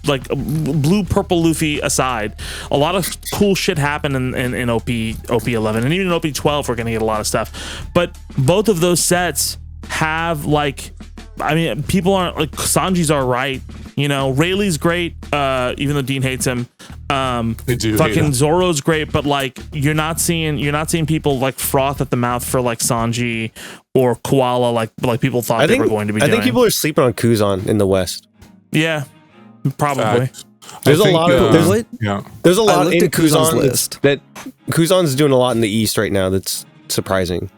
Speaker 1: like blue purple Luffy aside. A lot of cool shit happened in OP 11, and even in OP 12 we're gonna get a lot of stuff. But both of those sets have like, I mean, people aren't like, Sanji's all right, Rayleigh's great, even though Dean hates him. Fucking Zoro's great, but like you're not seeing people like froth at the mouth for like Sanji or Koala like people thought they were going to be doing.
Speaker 4: I think people are sleeping on Kuzan in the West.
Speaker 1: Yeah, probably.
Speaker 4: There's a lot in
Speaker 3: Kuzan's list
Speaker 4: that Kuzan's doing a lot in the East right now. That's surprising.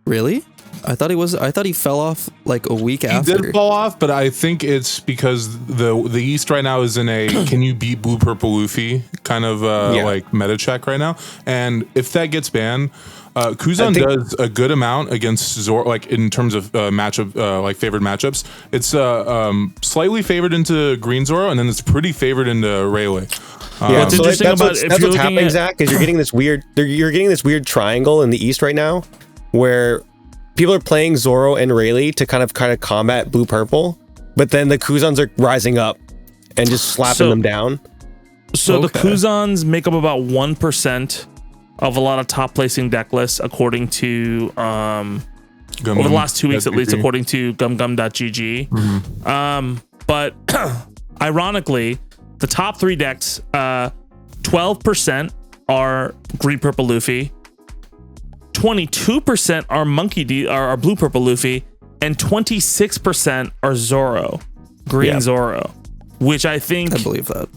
Speaker 3: Really? I thought he fell off like a week after.
Speaker 2: He did fall off, but I think it's because the East right now is in a can you beat blue purple Luffy kind of like meta check right now, and if that gets banned, Kuzan does a good amount against Zoro, like in terms of matchup, like favored matchups. It's slightly favored into Green Zoro, and then it's pretty favored into Rayleigh.
Speaker 1: What's interesting about
Speaker 4: that's what's happening, Zach, is you're getting this weird triangle in the East right now, where people are playing Zoro and Rayleigh to kind of combat blue purple, but then the Kuzans are rising up and just slapping them down.
Speaker 1: So the Kuzans make up about 1% of a lot of top placing deck lists, according to over the last 2 weeks at least, according to gumgum.gg. But ironically, the top 3 decks, 12% are green purple Luffy, 22% are are blue purple Luffy, and 26% are Zoro, green Zoro, which I believe that.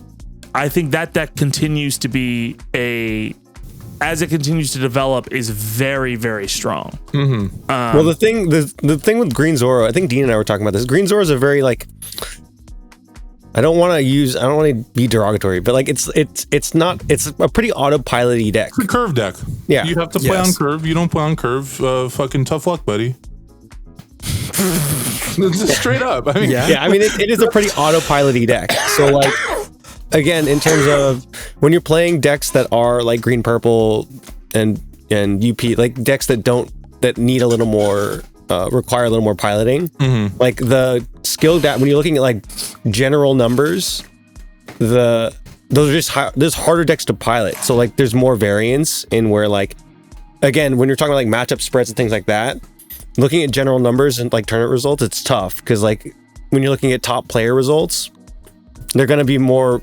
Speaker 1: I think that deck continues to be a as it continues to develop, is very, very strong.
Speaker 4: Well, the thing with Green Zoro, I think Dean and I were talking about this. Green Zoro is a very like, I don't want to be derogatory, but like it's a pretty autopilot-y deck.
Speaker 2: It's a curve deck.
Speaker 4: Yeah,
Speaker 2: you have to play on curve. You don't play on curve. Fucking tough luck, buddy. Just straight up. I mean,
Speaker 4: I mean it is a pretty autopilot-y deck. So like, again, in terms of when you're playing decks that are like green, purple, and UP, like decks that need a little more require a little more piloting. Like the skill that when you're looking at like general numbers, those are just there's harder decks to pilot. So like there's more variance in where like, again, when you're talking about like matchup spreads and things like that, looking at general numbers and like tournament results, it's tough because like when you're looking at top player results, they're going to be more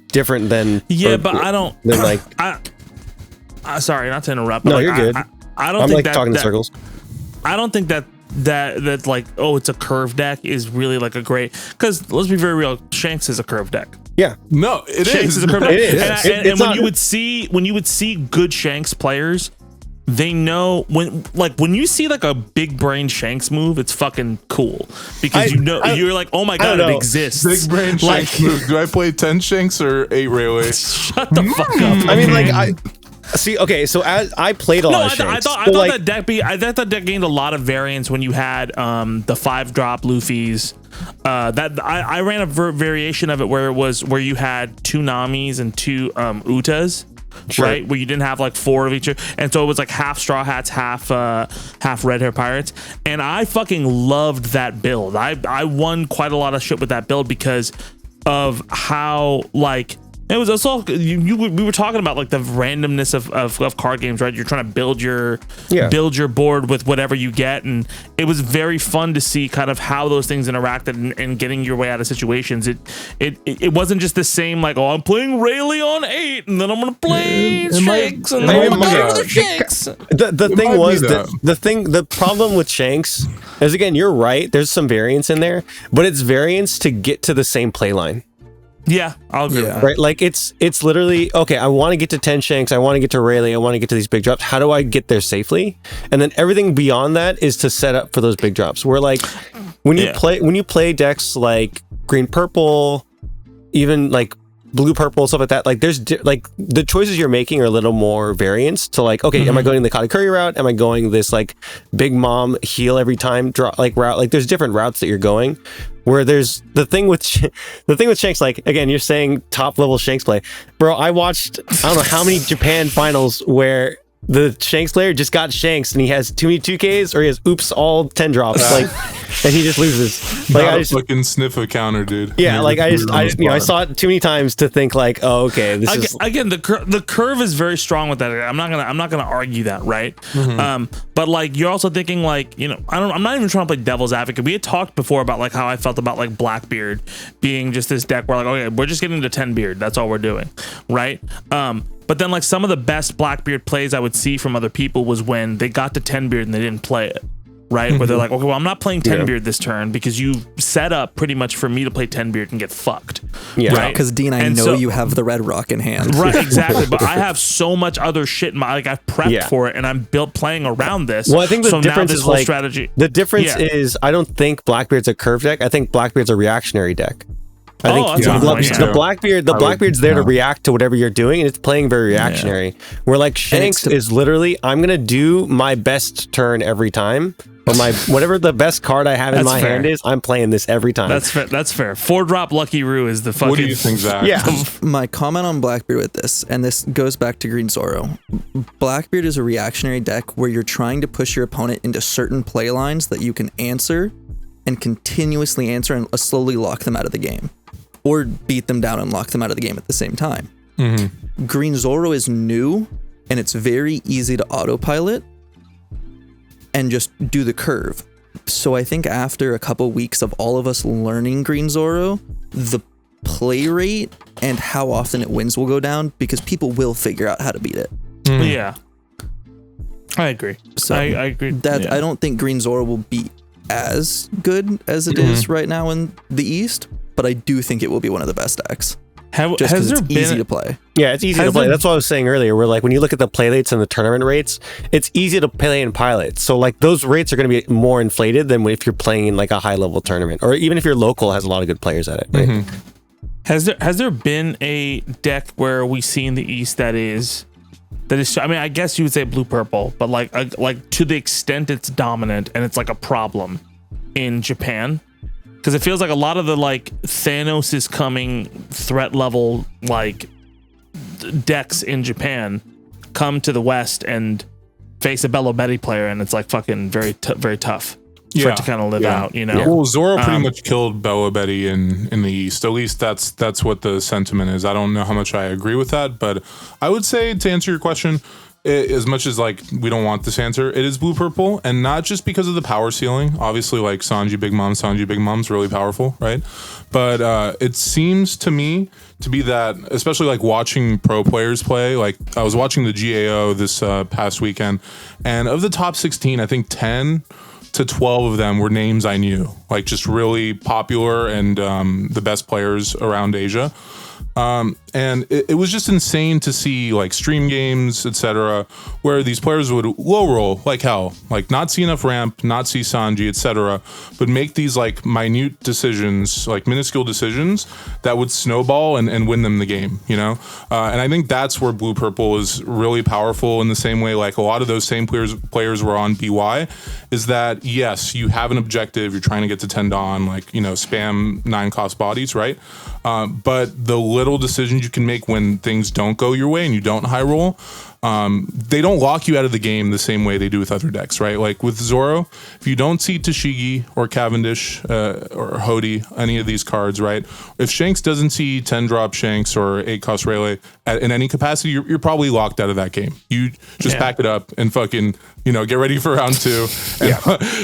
Speaker 4: different than
Speaker 1: I don't
Speaker 4: than like
Speaker 1: sorry, not to interrupt.
Speaker 4: No,
Speaker 1: but
Speaker 4: you're good.
Speaker 1: I don't
Speaker 4: I'm
Speaker 1: think
Speaker 4: like talking in circles.
Speaker 1: I don't think that like, oh, it's a curve deck is really like a great, because let's be very real, Shanks is a curve deck.
Speaker 4: Yeah,
Speaker 2: no, it
Speaker 1: Shanks
Speaker 2: is
Speaker 1: a curve deck.
Speaker 4: It is.
Speaker 1: And when you would see good Shanks players, they know when you see like a big brain Shanks move, it's fucking cool because you're like, oh my god, it exists.
Speaker 2: Big brain Shanks move. Do I play 10 Shanks or 8 Railway?
Speaker 1: Shut the fuck up.
Speaker 4: I mean, like see, okay, so as I played a lot of Shanks.
Speaker 1: I thought that deck gained a lot of variance when you had the 5-drop Luffy's. That I ran a variation of it where you had 2 Namis and 2 Utas. Sure. Right, where you didn't have like 4 of each, and so it was like half Straw Hats, half Red Hair Pirates, and I fucking loved that build. I won quite a lot of shit with that build because of how like it was also we were talking about like the randomness of card games, right? You're trying to build your board with whatever you get, and it was very fun to see kind of how those things interacted and getting your way out of situations. It wasn't just the same like, oh, I'm playing Rayleigh on 8 and then I'm gonna play Shanks and then I'm gonna play other Shanks. The problem with Shanks is, again, you're right, there's some variance in there, but it's variance to get to the same play line. Yeah, I'll agree with that. Right, like it's literally, okay, I want to get to 10 Shanks, I want to get to Rayleigh, I want to get to these big drops. How do I get there safely? And then everything beyond that is to set up for those big drops. Where like when you play decks like green purple, even like blue purple, stuff like that, like there's like the choices you're making are a little more variance to like, okay, am I going the Kali Curry route? Am I going this like big mom heal every time drop like route? Like there's different routes that you're going. Where there's the thing with Shanks, like, again, you're saying top level Shanks play, bro. I watched I don't know how many Japan finals where the Shanks player just got Shanks and he has too many 2Ks or he has oops all 10 drops, like, and he just loses. Like,
Speaker 2: I just fucking sniff a counter, dude.
Speaker 4: Yeah, like I saw it too many times to think like, oh, okay, this is
Speaker 1: again the curve is very strong with that. I'm not gonna argue that, right? But like you're also thinking like, you know, I'm not even trying to play devil's advocate. We had talked before about like how I felt about like Blackbeard being just this deck where like, okay, we're just getting to 10 beard, that's all we're doing, right? But then like some of the best Blackbeard plays I would see from other people was when they got to 10 beard and they didn't play it, right? Where they're like, okay, well, I'm not playing 10 beard this turn because you set up pretty much for me to play 10 beard and get fucked.
Speaker 3: Yeah,
Speaker 1: right?
Speaker 3: Because Dean, I know you have the red rock in hand.
Speaker 1: Right, exactly. But I have so much other shit in my, like I've prepped for it and I'm built playing around this.
Speaker 4: Well, I think the difference is like
Speaker 1: strategy.
Speaker 4: The difference is I don't think Blackbeard's a curve deck. I think Blackbeard's a reactionary deck. I think the Blackbeard's there to react to whatever you're doing, and it's playing very reactionary. Where like Shanks is literally, I'm gonna do my best turn every time, or my whatever the best card I have in my hand is. I'm playing this every time.
Speaker 1: That's fair. That's fair. 4-drop Lucky Roo is the fucking.
Speaker 2: What do you think, Zach?
Speaker 4: Yeah.
Speaker 3: My comment on Blackbeard with this, and this goes back to Green Zoro. Blackbeard is a reactionary deck where you're trying to push your opponent into certain play lines that you can answer and continuously answer and slowly lock them out of the game. Or beat them down and lock them out of the game at the same time. Green Zoro is new, and it's very easy to autopilot and just do the curve. So I think after a couple weeks of all of us learning Green Zoro, the play rate and how often it wins will go down because people will figure out how to beat it.
Speaker 1: Yeah, I agree.
Speaker 3: So
Speaker 1: I agree.
Speaker 3: That I don't think Green Zoro will be as good as it is right now in the East, but I do think it will be one of the best decks. just because it's easy to play.
Speaker 4: Yeah, it's easy to play. That's what I was saying earlier. Where like when you look at the play rates and the tournament rates, it's easy to play in Pilot. So like those rates are going to be more inflated than if you're playing in like a high level tournament, or even if your local has a lot of good players at it. Right?
Speaker 1: Mm-hmm. Has there been a deck where we see in the East that is? I mean, I guess you would say blue purple, but like to the extent it's dominant and it's like a problem in Japan, because it feels like a lot of the like Thanos is coming threat level like decks in Japan come to the West and face a Bello Betty player, and it's like fucking very tough for it to kind of live out, you know.
Speaker 2: Well, Zoro pretty much killed Bello Betty in the East. At least that's what the sentiment is. I don't know how much I agree with that, but I would say, to answer your question, as much as like we don't want this answer, it is blue purple, and not just because of the power ceiling. Obviously, like Sanji Big Mom's really powerful, right? But it seems to me to be that, especially like watching pro players play. Like I was watching the GAO this past weekend, and of the top 16, I think 10 to 12 of them were names I knew, like just really popular and the best players around Asia. And it was just insane to see like stream games, etc., where these players would low roll like hell, like not see enough ramp, not see Sanji, etc., but make these like minute decisions, like minuscule decisions that would snowball and win them the game, you know? And I think that's where blue purple is really powerful, in the same way like a lot of those same players were on BY, is that yes, you have an objective, you're trying to get to 10 Dawn, like, you know, spam 9 cost bodies, right? But the little decisions you can make when things don't go your way and you don't high roll, they don't lock you out of the game the same way they do with other decks, right? Like with Zoro, if you don't see Tashigi or Cavendish or Hody, any of these cards, right? If Shanks doesn't see 10 drop Shanks or 8 cost Rayleigh in any capacity, you're probably locked out of that game. You just pack it up and fucking, you know, get ready for round 2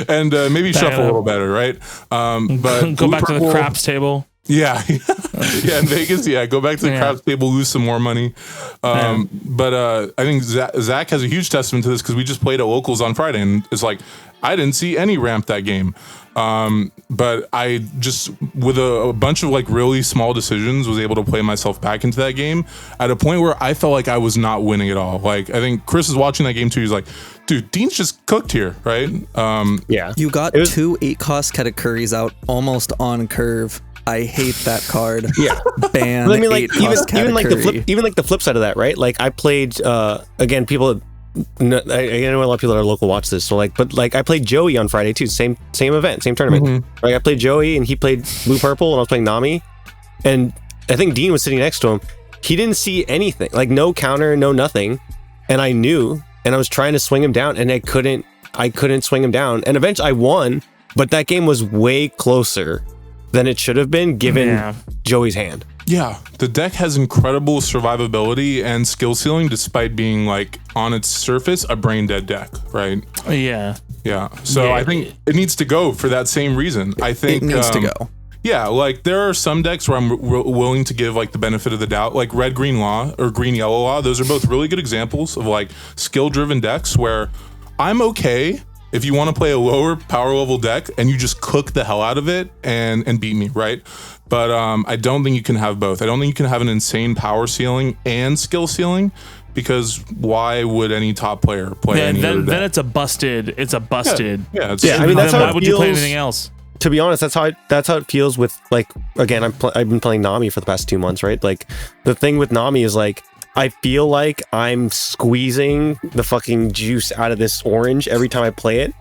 Speaker 2: and maybe shuffle a little better, right? But
Speaker 1: go back to the craps table.
Speaker 2: Yeah, in Vegas. Yeah, go back to the craps table, lose some more money. But I think Zach has a huge testament to this, because we just played at locals on Friday, and it's like I didn't see any ramp that game. But I just, with a bunch of like really small decisions, was able to play myself back into that game at a point where I felt like I was not winning at all. Like I think Chris is watching that game too. He's like, dude, Dean's just cooked here, right?
Speaker 3: You got 2 8-cost Katakuris out almost on curve. I hate that card.
Speaker 4: Yeah,
Speaker 3: ban.
Speaker 4: But I mean, like even like the flip side of that, right? Like I played again. People, I know a lot of people that are local watch this. So like, but like I played Joey on Friday too. Same event, same tournament. Mm-hmm. Right? I played Joey and he played blue purple, and I was playing Nami. And I think Dean was sitting next to him. He didn't see anything, like no counter, no nothing. And I knew, and I was trying to swing him down, and I couldn't swing him down. And eventually I won, but that game was way closer than it should have been, given Joey's hand.
Speaker 2: Yeah, the deck has incredible survivability and skill ceiling, despite being like on its surface a brain dead deck, right?
Speaker 1: Yeah.
Speaker 2: So I think it needs to go for that same reason. I think
Speaker 3: it needs to go.
Speaker 2: Yeah, like there are some decks where I'm willing to give like the benefit of the doubt, like Red Green Law or Green Yellow Law. Those are both really good examples of like skill driven decks where I'm okay if you want to play a lower power level deck and you just cook the hell out of it and beat me, right? But I don't think you can have both. I don't think you can have an insane power ceiling and skill ceiling, because why would any top player play any other deck?
Speaker 1: Then it's a busted.
Speaker 2: Yeah,
Speaker 1: I mean, that's how why would you play anything else?
Speaker 4: To be honest, that's how it feels with, like, again, I've been playing Nami for the past 2 months, right? Like the thing with Nami is like, I feel like I'm squeezing the fucking juice out of this orange every time I play it.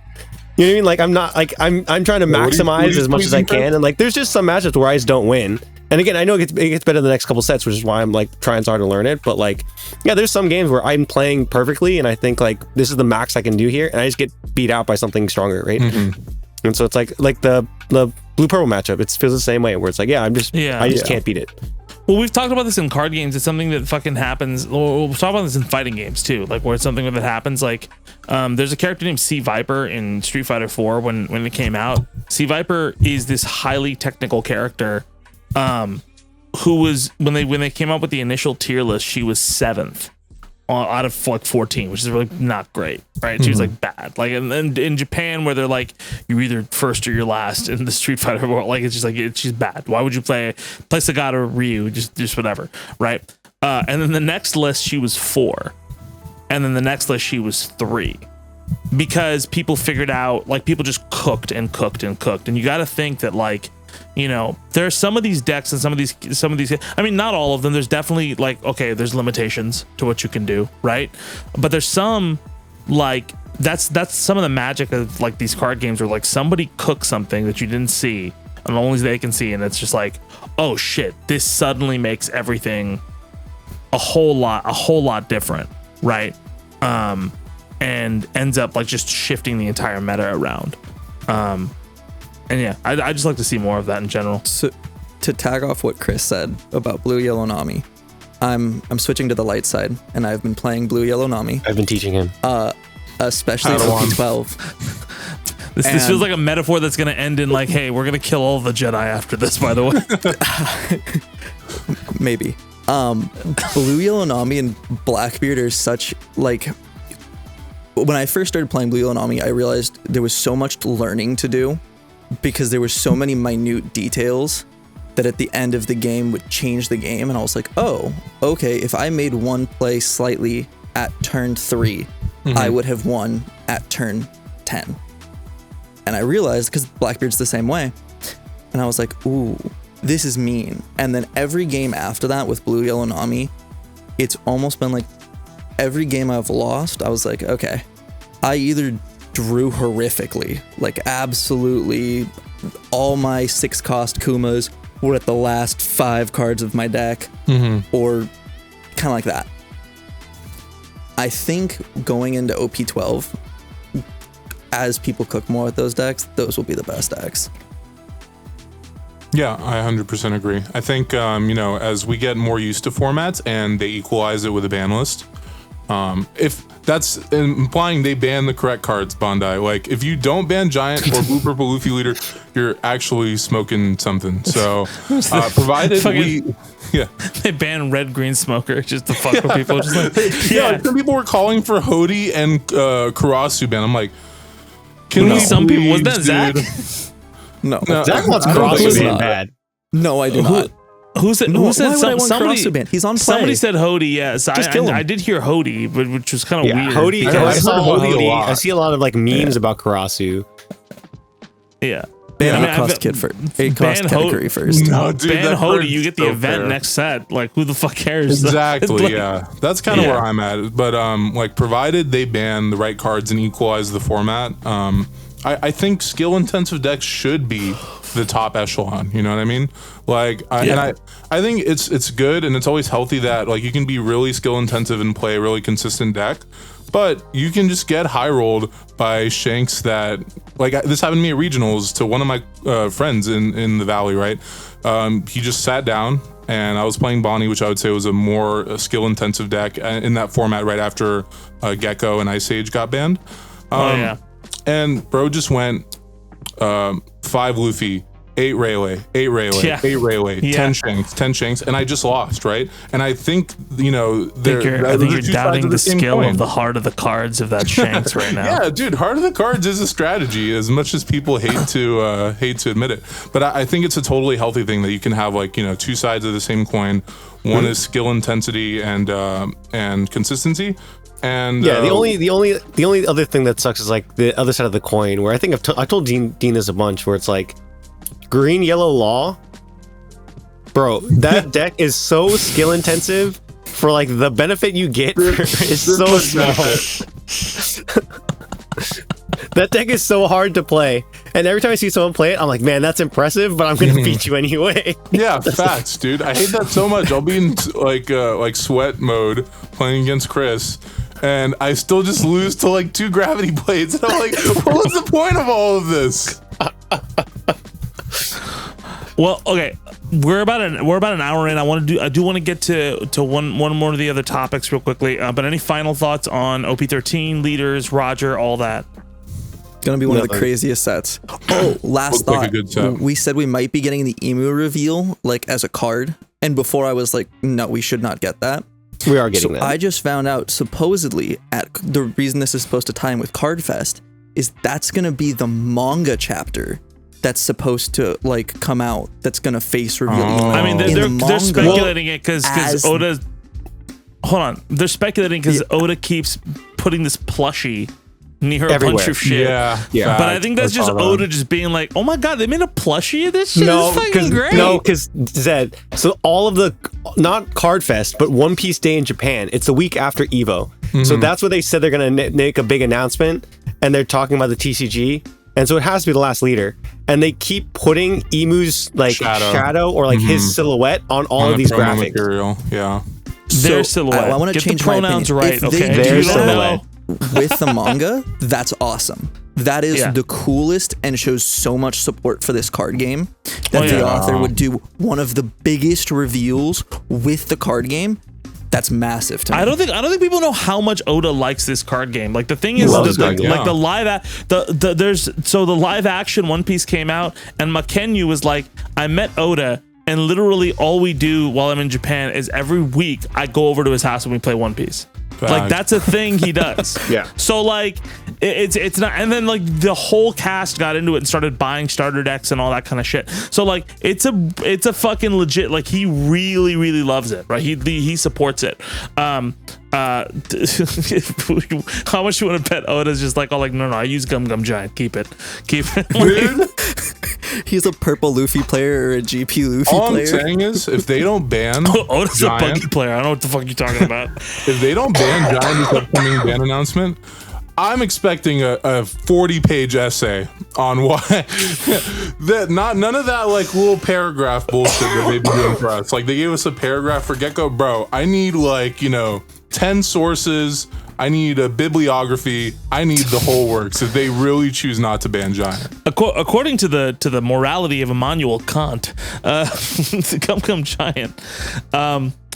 Speaker 4: You know what I mean? Like I'm not like I'm trying to maximize as much as I can, and like there's just some matchups where I just don't win. And again, I know it gets better the next couple sets, which is why I'm like trying so hard to learn it. But like, yeah, there's some games where I'm playing perfectly, and I think like this is the max I can do here, and I just get beat out by something stronger, right? Mm-hmm. And so it's like the blue purple matchup. It feels the same way, where it's like, I just can't beat it.
Speaker 1: Well, we've talked about this in card games. It's something that fucking happens. We'll talk about this in fighting games too, like where it's something that happens. Like, there's a character named Sea Viper in Street Fighter 4 when it came out. Sea Viper is this highly technical character, who was when they came up with the initial tier list, she was 7th out of like 14, which is really not great, right? She was like bad. Like, and then in Japan, where they're like, you're either first or you're last in the Street Fighter world, like it's just like she's bad. Why would you play Sagata or Ryu? Just whatever, right? And then the next list, she was 4, and then the next list, she was 3, because people figured out, like, people just cooked and cooked and cooked, and you got to think that, like, you know, there are some of these decks and some of these, I mean, not all of them. There's definitely, like, okay, there's limitations to what you can do, right? But there's some, like, that's some of the magic of, like, these card games where, like, somebody cooked something that you didn't see and only they can see, and it's just like, oh shit, this suddenly makes everything a whole lot different, right? And ends up, like, just shifting the entire meta around. And yeah, I just like to see more of that in general.
Speaker 3: So, to tag off what Chris said about Blue Yellow Nami, I'm switching to the light side, and I've been playing Blue Yellow Nami.
Speaker 4: I've been teaching him.
Speaker 3: Especially OP12.
Speaker 1: This feels like a metaphor that's going to end in, like, hey, we're going to kill all the Jedi after this, by the way.
Speaker 3: Maybe. Blue Yellow Nami and Blackbeard are such, like... When I first started playing Blue Yellow Nami, I realized there was so much learning to do, because there were so many minute details that at the end of the game would change the game. And I was like, oh, okay, if I made one play slightly at turn 3, I would have won at turn 10. And I realized, because Blackbeard's the same way, and I was like, ooh, this is mean. And then every game after that with Blue Yellow Nami, it's almost been like every game I've lost, I was like, okay, I either drew horrifically, like absolutely all my 6-cost Kumas were at the last 5 cards of my deck, or kind of like that. I think going into OP12, as people cook more with those decks, those will be the best decks.
Speaker 2: Yeah, I 100% agree. I think, you know, as we get more used to formats and they equalize it with a ban list, if that's implying they ban the correct cards, Bondi. Like, if you don't ban Giant or Blue Purple Luffy Leader, you're actually smoking something. So, provided
Speaker 1: they ban Red Green Smoker just to fuck with people. Just like,
Speaker 2: like, some people were calling for Hody and Karasu ban. I'm like,
Speaker 1: some people, was that Zach?
Speaker 3: No,
Speaker 4: Zach wants Karasu ban bad.
Speaker 3: No, I do not.
Speaker 1: Who said somebody?
Speaker 3: He's on play.
Speaker 1: Somebody said Hody. Yes, I did hear Hody, but which was kind of weird.
Speaker 4: Hody. I see a lot of like memes about Karasu.
Speaker 1: Yeah.
Speaker 3: Ban category first.
Speaker 2: No, dude,
Speaker 1: ban Hody, you get the event next set. Like, who the fuck cares?
Speaker 2: Exactly.
Speaker 1: Like,
Speaker 2: yeah, that's kind of where I'm at. But like, provided they ban the right cards and equalize the format, I think skill intensive decks should be the top echelon. You know what I mean? Like, I think it's good, and it's always healthy that, like, you can be really skill intensive and play a really consistent deck, but you can just get high rolled by shanks that, like, this happened to me at regionals to one of my friends in the Valley, right? He just sat down, and I was playing Bonney, which I would say was a more skill intensive deck in that format right after Gecko and Ice Age got banned. And bro just went 5 Luffy, 8 Rayleigh, 8 Rayleigh, 10 Shanks, and I just lost, right? And I think, you know,
Speaker 1: I think you're doubting the skill of the heart of the cards of that Shanks right now.
Speaker 2: Yeah, dude, heart of the cards is a strategy, as much as people hate to admit it. But I think it's a totally healthy thing that you can have, like, you know, 2 sides of the same coin. One is skill intensity and consistency. And
Speaker 4: yeah, the only other thing that sucks is, like, the other side of the coin, where I think I told Dean this a bunch, where it's like green yellow law, bro. That deck is so skill intensive for, like, the benefit you get is so small. That deck is so hard to play, and every time I see someone play it, I'm like, man, that's impressive, but I'm gonna beat you anyway.
Speaker 2: Yeah, facts, dude. I hate that so much. I'll be in like sweat mode playing against Chris, and I still just lose to, like, 2 gravity blades. And I'm like, what was the point of all of this?
Speaker 1: Well, okay, we're about an hour in. I do want to get to one more of the other topics real quickly. But any final thoughts on OP13 leaders, Roger, all that?
Speaker 3: Gonna be one of the craziest sets. Oh, last thought.
Speaker 2: Like a good set.
Speaker 3: We said we might be getting the emu reveal, like, as a card, and before I was like, no, we should not get that.
Speaker 4: We are getting that.
Speaker 3: I just found out supposedly at the reason this is supposed to tie in with Cardfest is that's going to be the manga chapter that's supposed to like come out. That's going to face reveal.
Speaker 1: I mean, they're speculating it because Oda. Hold on, they're speculating because Oda keeps putting this plushie near a bunch of shit.
Speaker 2: Yeah.
Speaker 1: But I think that's just Oda just being like, oh my god, they made a plushie of this shit. It's fucking great.
Speaker 4: No, because Zed. So all of the not Cardfest, but One Piece Day in Japan. It's the week after Evo. So that's what they said they're gonna make a big announcement, and they're talking about the TCG. And so it has to be the last leader. And they keep putting Emu's like shadow or like his silhouette on all of these graphics.
Speaker 2: Material. Yeah.
Speaker 1: Their silhouette.
Speaker 3: I want to change
Speaker 1: the pronouns
Speaker 3: my opinion.
Speaker 1: right.
Speaker 3: If
Speaker 1: Okay.
Speaker 3: they
Speaker 4: Their
Speaker 3: do
Speaker 4: silhouette.
Speaker 3: with the manga, that's awesome. That is the coolest and shows so much support for this card game that the author would do one of the biggest reveals with the card game. That's massive to me.
Speaker 1: I don't think people know how much Oda likes this card game. Like the thing is, the live action One Piece came out, and Makenyu was like, I met Oda, and literally all we do while I'm in Japan is every week I go over to his house and we play One Piece. Like that's a thing he does. So like it's not, and then like the whole cast got into it and started buying starter decks and all that kind of shit. So like it's a fucking legit, like he really loves it, right? He supports it. How much you want to bet Oda's just like, oh, like no, I use Gum Gum Giant, keep it.
Speaker 2: Dude,
Speaker 3: he's a purple Luffy player or a GP Luffy player.
Speaker 2: All I'm saying is, if they don't ban
Speaker 1: Oda's
Speaker 2: Giant,
Speaker 1: a buggy player. I don't know what the fuck you're talking about.
Speaker 2: If they don't ban Giant this upcoming ban announcement, I'm expecting a 40-page essay on why none of that like little paragraph bullshit that they've been doing for us. Like they gave us a paragraph for Gecko, bro. I need like 10 sources. I need a bibliography. I need the whole works if they really choose not to ban Giant.
Speaker 1: According to the morality of Immanuel Kant, Gum Giant.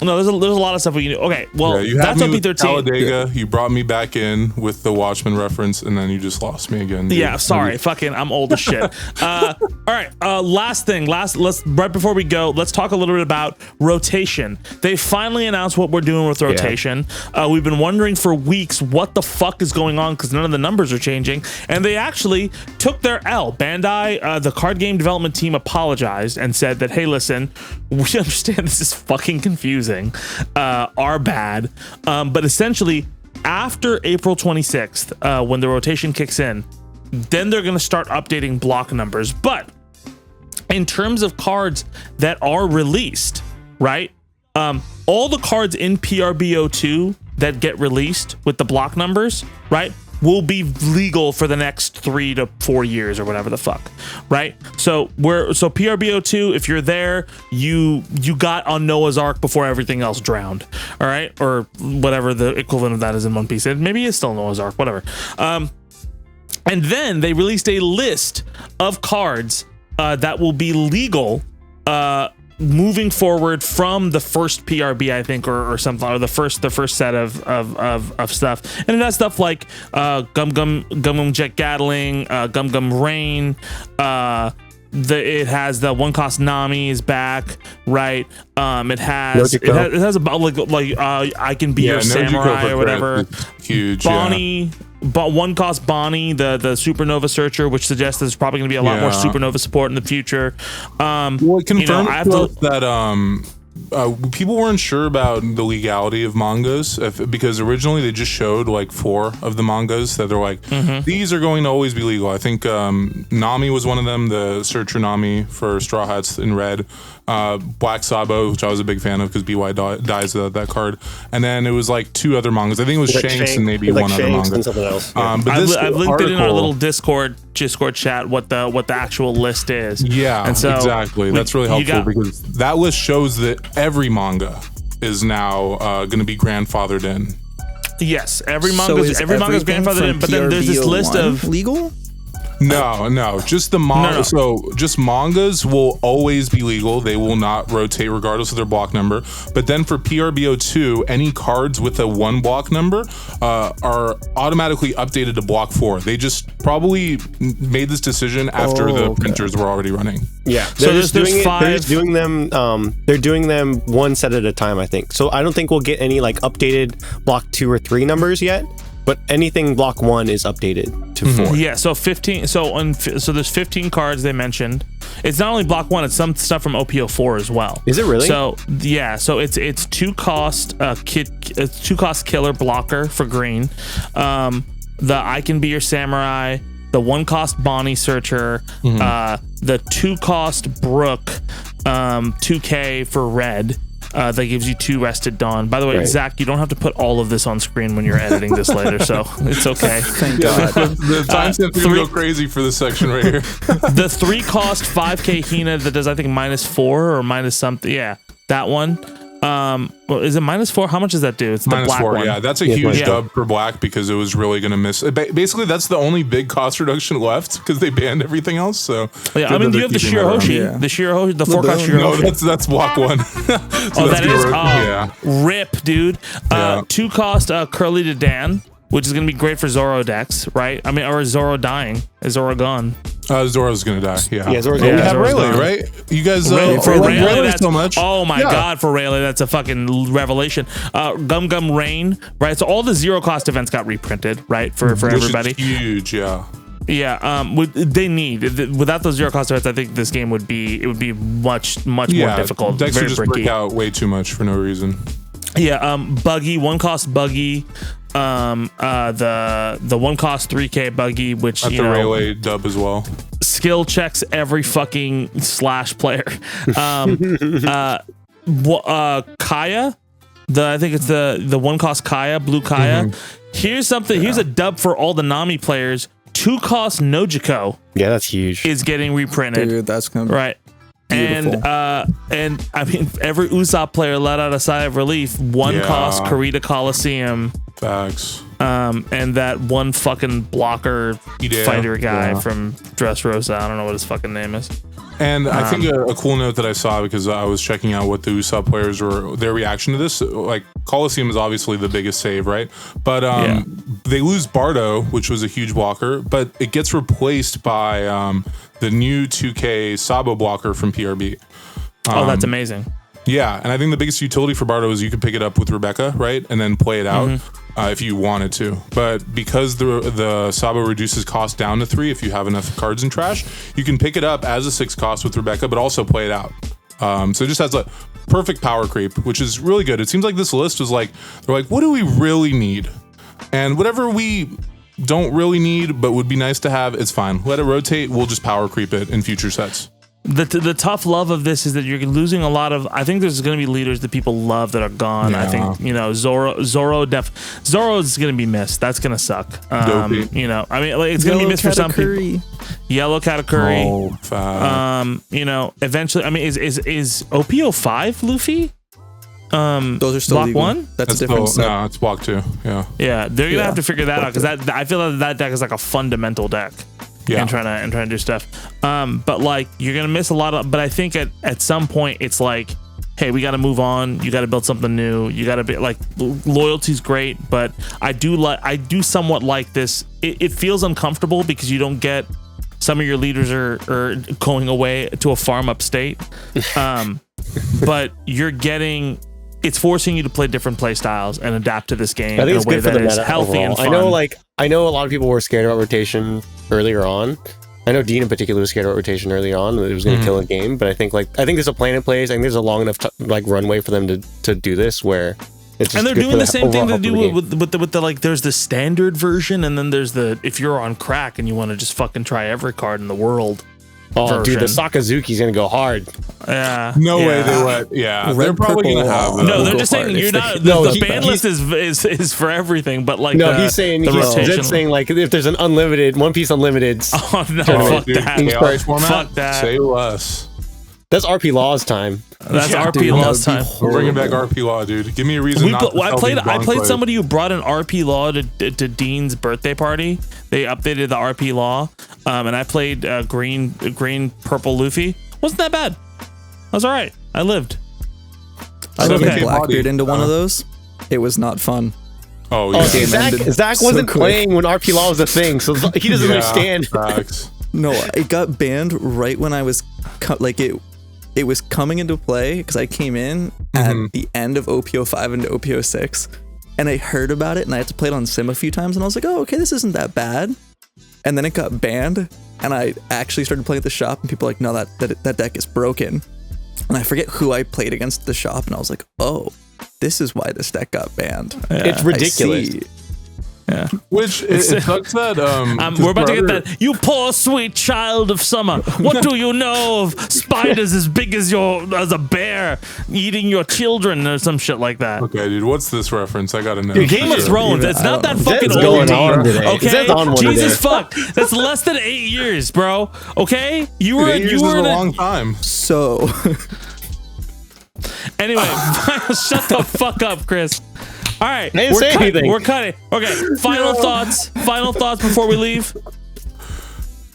Speaker 1: No, there's a lot of stuff we can do. Okay, well,
Speaker 2: you
Speaker 1: that's
Speaker 2: had
Speaker 1: on
Speaker 2: me with
Speaker 1: P13.
Speaker 2: Talladega. You brought me back in with the Watchmen reference, and then you just lost me again. Dude.
Speaker 1: Yeah, sorry, I'm old as shit. All right, last thing, let's right before we go, let's talk a little bit about rotation. They finally announced what we're doing with rotation. We've been wondering for weeks what the fuck is going on because none of the numbers are changing, and they actually took their L. Bandai, the card game development team, apologized and said that, hey, listen, we understand this is fucking confusing. Are bad, but essentially after April 26th, when the rotation kicks in, then they're going to start updating block numbers. But in terms of cards that are released, right, all the cards in PRBO2 that get released with the block numbers, right, will be legal for the next 3 to 4 years or whatever the fuck, right? So PRBO2, if you're there, you got on Noah's Ark before everything else drowned, all right, or whatever the equivalent of that is in One Piece. And maybe it's still Noah's Ark, whatever. And then they released a list of cards that will be legal moving forward from the first PRB, I think, or something, or the first set of stuff. And it has stuff like Gum Gum Jet Gatling, Gum Gum Rain, it has the one cost Nami is back, right? It has about like I Can Be Your Samurai or whatever.
Speaker 2: Huge.
Speaker 1: Bonney. But one cost Bonney, the supernova searcher, which suggests there's probably going to be a lot more supernova support in the future.
Speaker 2: Well, it confirmed that people weren't sure about the legality of mangas because originally they just showed like 4 of the mangas that they're like, these are going to always be legal. I think Nami was one of them, the Searcher Nami for Straw Hats in red. Black Sabo, which I was a big fan of because BY dies that card, and then it was like 2 other mangas. I think it was Shanks and maybe one other manga.
Speaker 4: And something else. Yeah.
Speaker 1: But I've linked it in our little Discord chat what the actual list is.
Speaker 2: Yeah, and so exactly. That's really helpful because that list shows that every manga is now going to be grandfathered in.
Speaker 1: Yes, every manga is grandfathered in, but then there's this list of
Speaker 3: legal.
Speaker 2: No, just the manga.
Speaker 1: No.
Speaker 2: So just mangas will always be legal. They will not rotate regardless of their block number. But then for PRBO2, any cards with a 1 block number are automatically updated to block 4. They just probably made this decision after the printers were already running.
Speaker 4: Yeah,
Speaker 1: so there's five.
Speaker 4: They're just doing them. They're doing them one set at a time, I think. So I don't think we'll get any like updated block 2 or 3 numbers yet. But anything block 1 is updated to 4.
Speaker 1: Yeah, so 15. So there's 15 cards they mentioned. It's not only block 1; it's some stuff from OPO4 as well.
Speaker 4: Is it really?
Speaker 1: So yeah, so it's 2 cost 2 cost killer blocker for green. The I Can Be Your Samurai, the 1 cost Bonney Searcher, the 2 cost Brook, 2K for red. That gives you 2 Rested Dawn. By the way, Zach, you don't have to put all of this on screen when you're editing this later, so it's okay.
Speaker 3: Thank God.
Speaker 2: The timestamp's gonna go crazy for this section right here.
Speaker 1: The 3 cost 5K Hina that does I think -4 or minus something. Yeah, that one. Is it -4? How much does that do? It's the black
Speaker 2: -4.
Speaker 1: one.
Speaker 2: Yeah, that's a huge dub for black because it was really going to miss. Basically, that's the only big cost reduction left because they banned everything else. So
Speaker 1: yeah, I mean, you have the Shirahoshi, the 4 cost Shirahoshi.
Speaker 2: No, that's block 1.
Speaker 1: So that is rip, dude. 2 cost Curly to Dan, which is going to be great for Zoro decks, right? I mean, or is Zoro dying? Is Zoro gone?
Speaker 2: Zoro's gonna die. Yeah,
Speaker 4: Zoro's
Speaker 2: we have
Speaker 1: Zoro's
Speaker 2: Rayleigh,
Speaker 1: gone.
Speaker 2: right? You guys
Speaker 1: for
Speaker 2: like
Speaker 1: Rayleigh
Speaker 2: so much.
Speaker 1: Oh my God, for Rayleigh, that's a fucking revelation. Gum Gum Rain, right? So all the 0 cost events got reprinted, right? For everybody.
Speaker 2: Which is huge, yeah.
Speaker 1: Yeah, they need without those 0 cost events. I think this game would be much more difficult.
Speaker 2: Decks
Speaker 1: very
Speaker 2: would just break out way too much for no reason.
Speaker 1: Yeah, Buggy, 1 cost Buggy, the 1 cost 3K Buggy, which
Speaker 2: at
Speaker 1: you
Speaker 2: the
Speaker 1: know,
Speaker 2: Rayleigh dub as well.
Speaker 1: Skill checks every fucking slash player. Kaya, I think it's the 1 cost Kaya, blue Kaya. Here's something. Here's a dub for all the Nami players. 2 cost Nojiko.
Speaker 4: Yeah, that's huge.
Speaker 1: Is getting reprinted.
Speaker 3: Dude, that's gonna be
Speaker 1: right.
Speaker 3: beautiful.
Speaker 1: And I mean, every Usopp player let out a sigh of relief. 1 cost Karita Coliseum.
Speaker 2: Facts.
Speaker 1: And that 1 fucking blocker fighter guy from Dressrosa. I don't know what his fucking name is.
Speaker 2: And I think a cool note that I saw because I was checking out what the Usopp players were, their reaction to this. Like Coliseum is obviously the biggest save, right? But they lose Bardo, which was a huge blocker, but it gets replaced by the new 2K Sabo blocker from PRB.
Speaker 1: That's amazing.
Speaker 2: Yeah, and I think the biggest utility for Bardo is you can pick it up with Rebecca, right? And then play it out if you wanted to. But because the Sabo reduces cost down to 3 if you have enough cards in trash, you can pick it up as a 6 cost with Rebecca, but also play it out. So it just has a perfect power creep, which is really good. It seems like this list was like, they're like, what do we really need? And whatever we don't really need but would be nice to have, it's fine. Let it rotate. We'll just power creep it in future sets.
Speaker 1: The tough love of this is that you're losing a lot of. I think there's going to be leaders that people love that are gone.
Speaker 2: Yeah.
Speaker 1: I think Zoro is going to be missed. That's going to suck. You know, I mean, like, it's going to be missed for some people. Yellow Katakuri. Eventually, I mean, is OPO 5 Luffy?
Speaker 3: Those are still
Speaker 1: block
Speaker 3: legal.
Speaker 1: 1.
Speaker 3: That's a different set.
Speaker 2: No, it's block 2. Yeah.
Speaker 1: Yeah, they're gonna have to figure that out because I feel that deck is like a fundamental deck.
Speaker 2: Yeah.
Speaker 1: And trying to do stuff. But like you're gonna miss a lot of. But I think at some point it's like, hey, we got to move on. You got to build something new. You got to be like, loyalty's great, but I do somewhat like this. It feels uncomfortable because you don't get. Some of your leaders are going away to a farm upstate, but you're getting. It's forcing you to play different play styles and adapt to this game in a way that is healthy and fun.
Speaker 4: I know a lot of people were scared about rotation earlier on. I know Dean in particular was scared about rotation early on. It was going to kill a game, but I think there's a plan in place. I think there's a long enough runway for them to do this where it's just.
Speaker 1: And they're doing the same thing they do with the like. There's the standard version, and then there's the if you're on crack and you want to just fucking try every card in the world.
Speaker 4: Oh,
Speaker 1: version.
Speaker 4: dude, the Sakazuki's gonna go hard.
Speaker 1: Yeah.
Speaker 2: No way they let. Yeah,
Speaker 3: Red,
Speaker 2: they're probably
Speaker 3: purple,
Speaker 2: gonna have.
Speaker 1: No, they're just saying you're not. The ban list is for everything, but like.
Speaker 4: No, he's saying like if there's an unlimited One Piece Unlimited.
Speaker 1: Oh no! Fuck that.
Speaker 2: Chaos format.
Speaker 1: Fuck that.
Speaker 2: Say less.
Speaker 4: That's RP Law's time.
Speaker 1: That's RP Law's time.
Speaker 2: We're bringing back RP Law, dude. Give me a reason.
Speaker 1: I played somebody who brought an RP Law to Dean's birthday party. They updated the RP Law, and I played green purple Luffy. Wasn't that bad. I was all right. I lived.
Speaker 3: I played Blackbeard into one of those. It was not fun.
Speaker 2: Oh yeah.
Speaker 4: Zach wasn't playing when RP Law was a thing, so he doesn't understand.
Speaker 3: No, it got banned right when I was it was coming into play because I came in at the end of OPO5 into OPO6, and I heard about it and I had to play it on Sim a few times, and I was like, oh, okay, this isn't that bad. And then it got banned, and I actually started playing at the shop, and people were like, no, that deck is broken. And I forget who I played against at the shop, and I was like, oh, this is why this deck got banned.
Speaker 4: Yeah. It's ridiculous.
Speaker 1: Yeah.
Speaker 2: Which it sucks that
Speaker 1: we're about to get that. You poor sweet child of summer. What do you know of spiders as big as a bear eating your children or some shit like that?
Speaker 2: Okay, dude, what's this reference? I gotta know.
Speaker 1: Game of Thrones. It's not that fucking old. Okay, Jesus fuck. That's less than 8 years, bro. Okay, you were
Speaker 2: a long time.
Speaker 3: So
Speaker 1: anyway, shut the fuck up, Chris. All right,
Speaker 4: I didn't say anything.
Speaker 1: We're cutting. Okay, final thoughts. Final thoughts before we leave.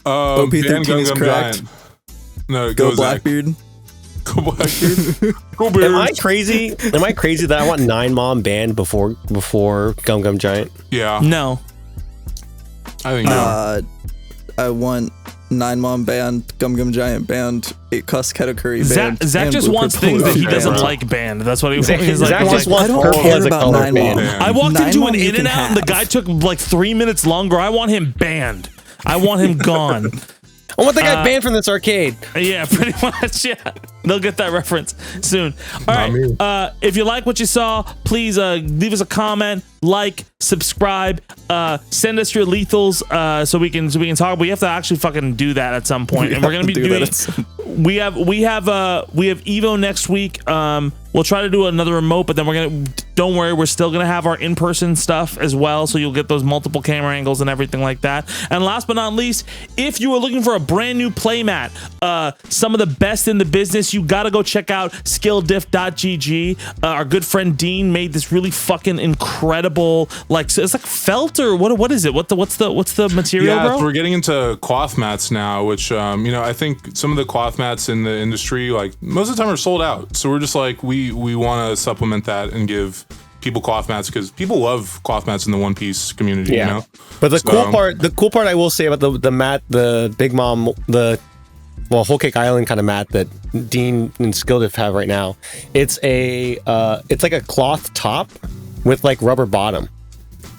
Speaker 3: OP13 is correct.
Speaker 2: No,
Speaker 3: go Blackbeard.
Speaker 2: Go Blackbeard. Go Bears.
Speaker 4: Am I crazy? Am I crazy that I want 9-mom banned before Gum Gum Giant?
Speaker 2: Yeah.
Speaker 1: No.
Speaker 2: I think no.
Speaker 3: I want 9-mom banned, Gum Gum Giant banned, 8 Cuss Kettle Curry banned.
Speaker 1: Zach just wants things that he doesn't like banned. That's what he wants.
Speaker 4: Zach just wants
Speaker 3: I don't care about 9-mom.
Speaker 1: I walked into an In-N-Out and the guy took like 3 minutes longer. I want him banned. I want him gone.
Speaker 4: I want the guy banned from this arcade.
Speaker 1: Yeah, pretty much. Yeah, they'll get that reference soon. All right. If you like what you saw, please leave us a comment, like, subscribe, send us your lethals so we can talk. We have to actually fucking do that at some point, and we're gonna be doing. We have Evo next week. We'll try to do another remote, but then don't worry, we're still gonna have our in-person stuff as well, so you'll get those multiple camera angles and everything like that. And last but not least, if you are looking for a brand new playmat, some of the best in the business, you gotta go check out skilldiff.gg. Our good friend Dean made this really fucking incredible, like, it's like felt or what is it? What's the material, bro?
Speaker 2: So we're getting into cloth mats now, which I think some of the cloth mats in the industry, like most of the time, are sold out. So we're just like we want to supplement that and give people cloth mats because people love cloth mats in the One Piece community.
Speaker 4: Yeah.
Speaker 2: You know?
Speaker 4: But the cool part I will say about the mat, the Big Mom, Whole Cake Island kind of mat that Dean and Skilldiff have right now, it's like a cloth top with like rubber bottom.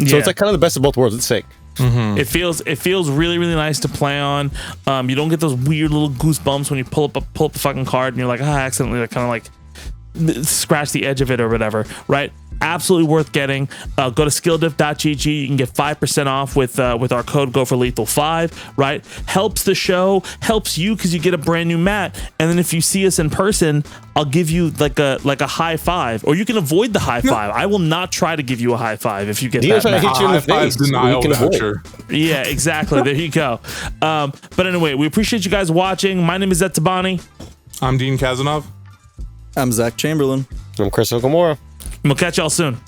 Speaker 4: So it's like kind of the best of both worlds. It's sick.
Speaker 1: Mm-hmm. It feels really, really nice to play on. You don't get those weird little goosebumps when you pull up the fucking card and you're like, I accidentally like kind of like scratch the edge of it or whatever, right? Absolutely worth getting. Go to skilldiff.gg. You can get 5% off with our code GoForLethal5, right? Helps the show, helps you because you get a brand new mat. And then if you see us in person, I'll give you like a high five, or you can avoid the high five. I will not try to give you a high five if you get that.
Speaker 4: Trying to hit you in the face.
Speaker 2: Denial voucher.
Speaker 1: Yeah, exactly. There you go. But anyway, we appreciate you guys watching. My name is Bonney.
Speaker 2: I'm Dean Kazanov.
Speaker 3: I'm Zach Chamberlain.
Speaker 4: I'm Chris Okamura.
Speaker 1: We'll catch y'all soon.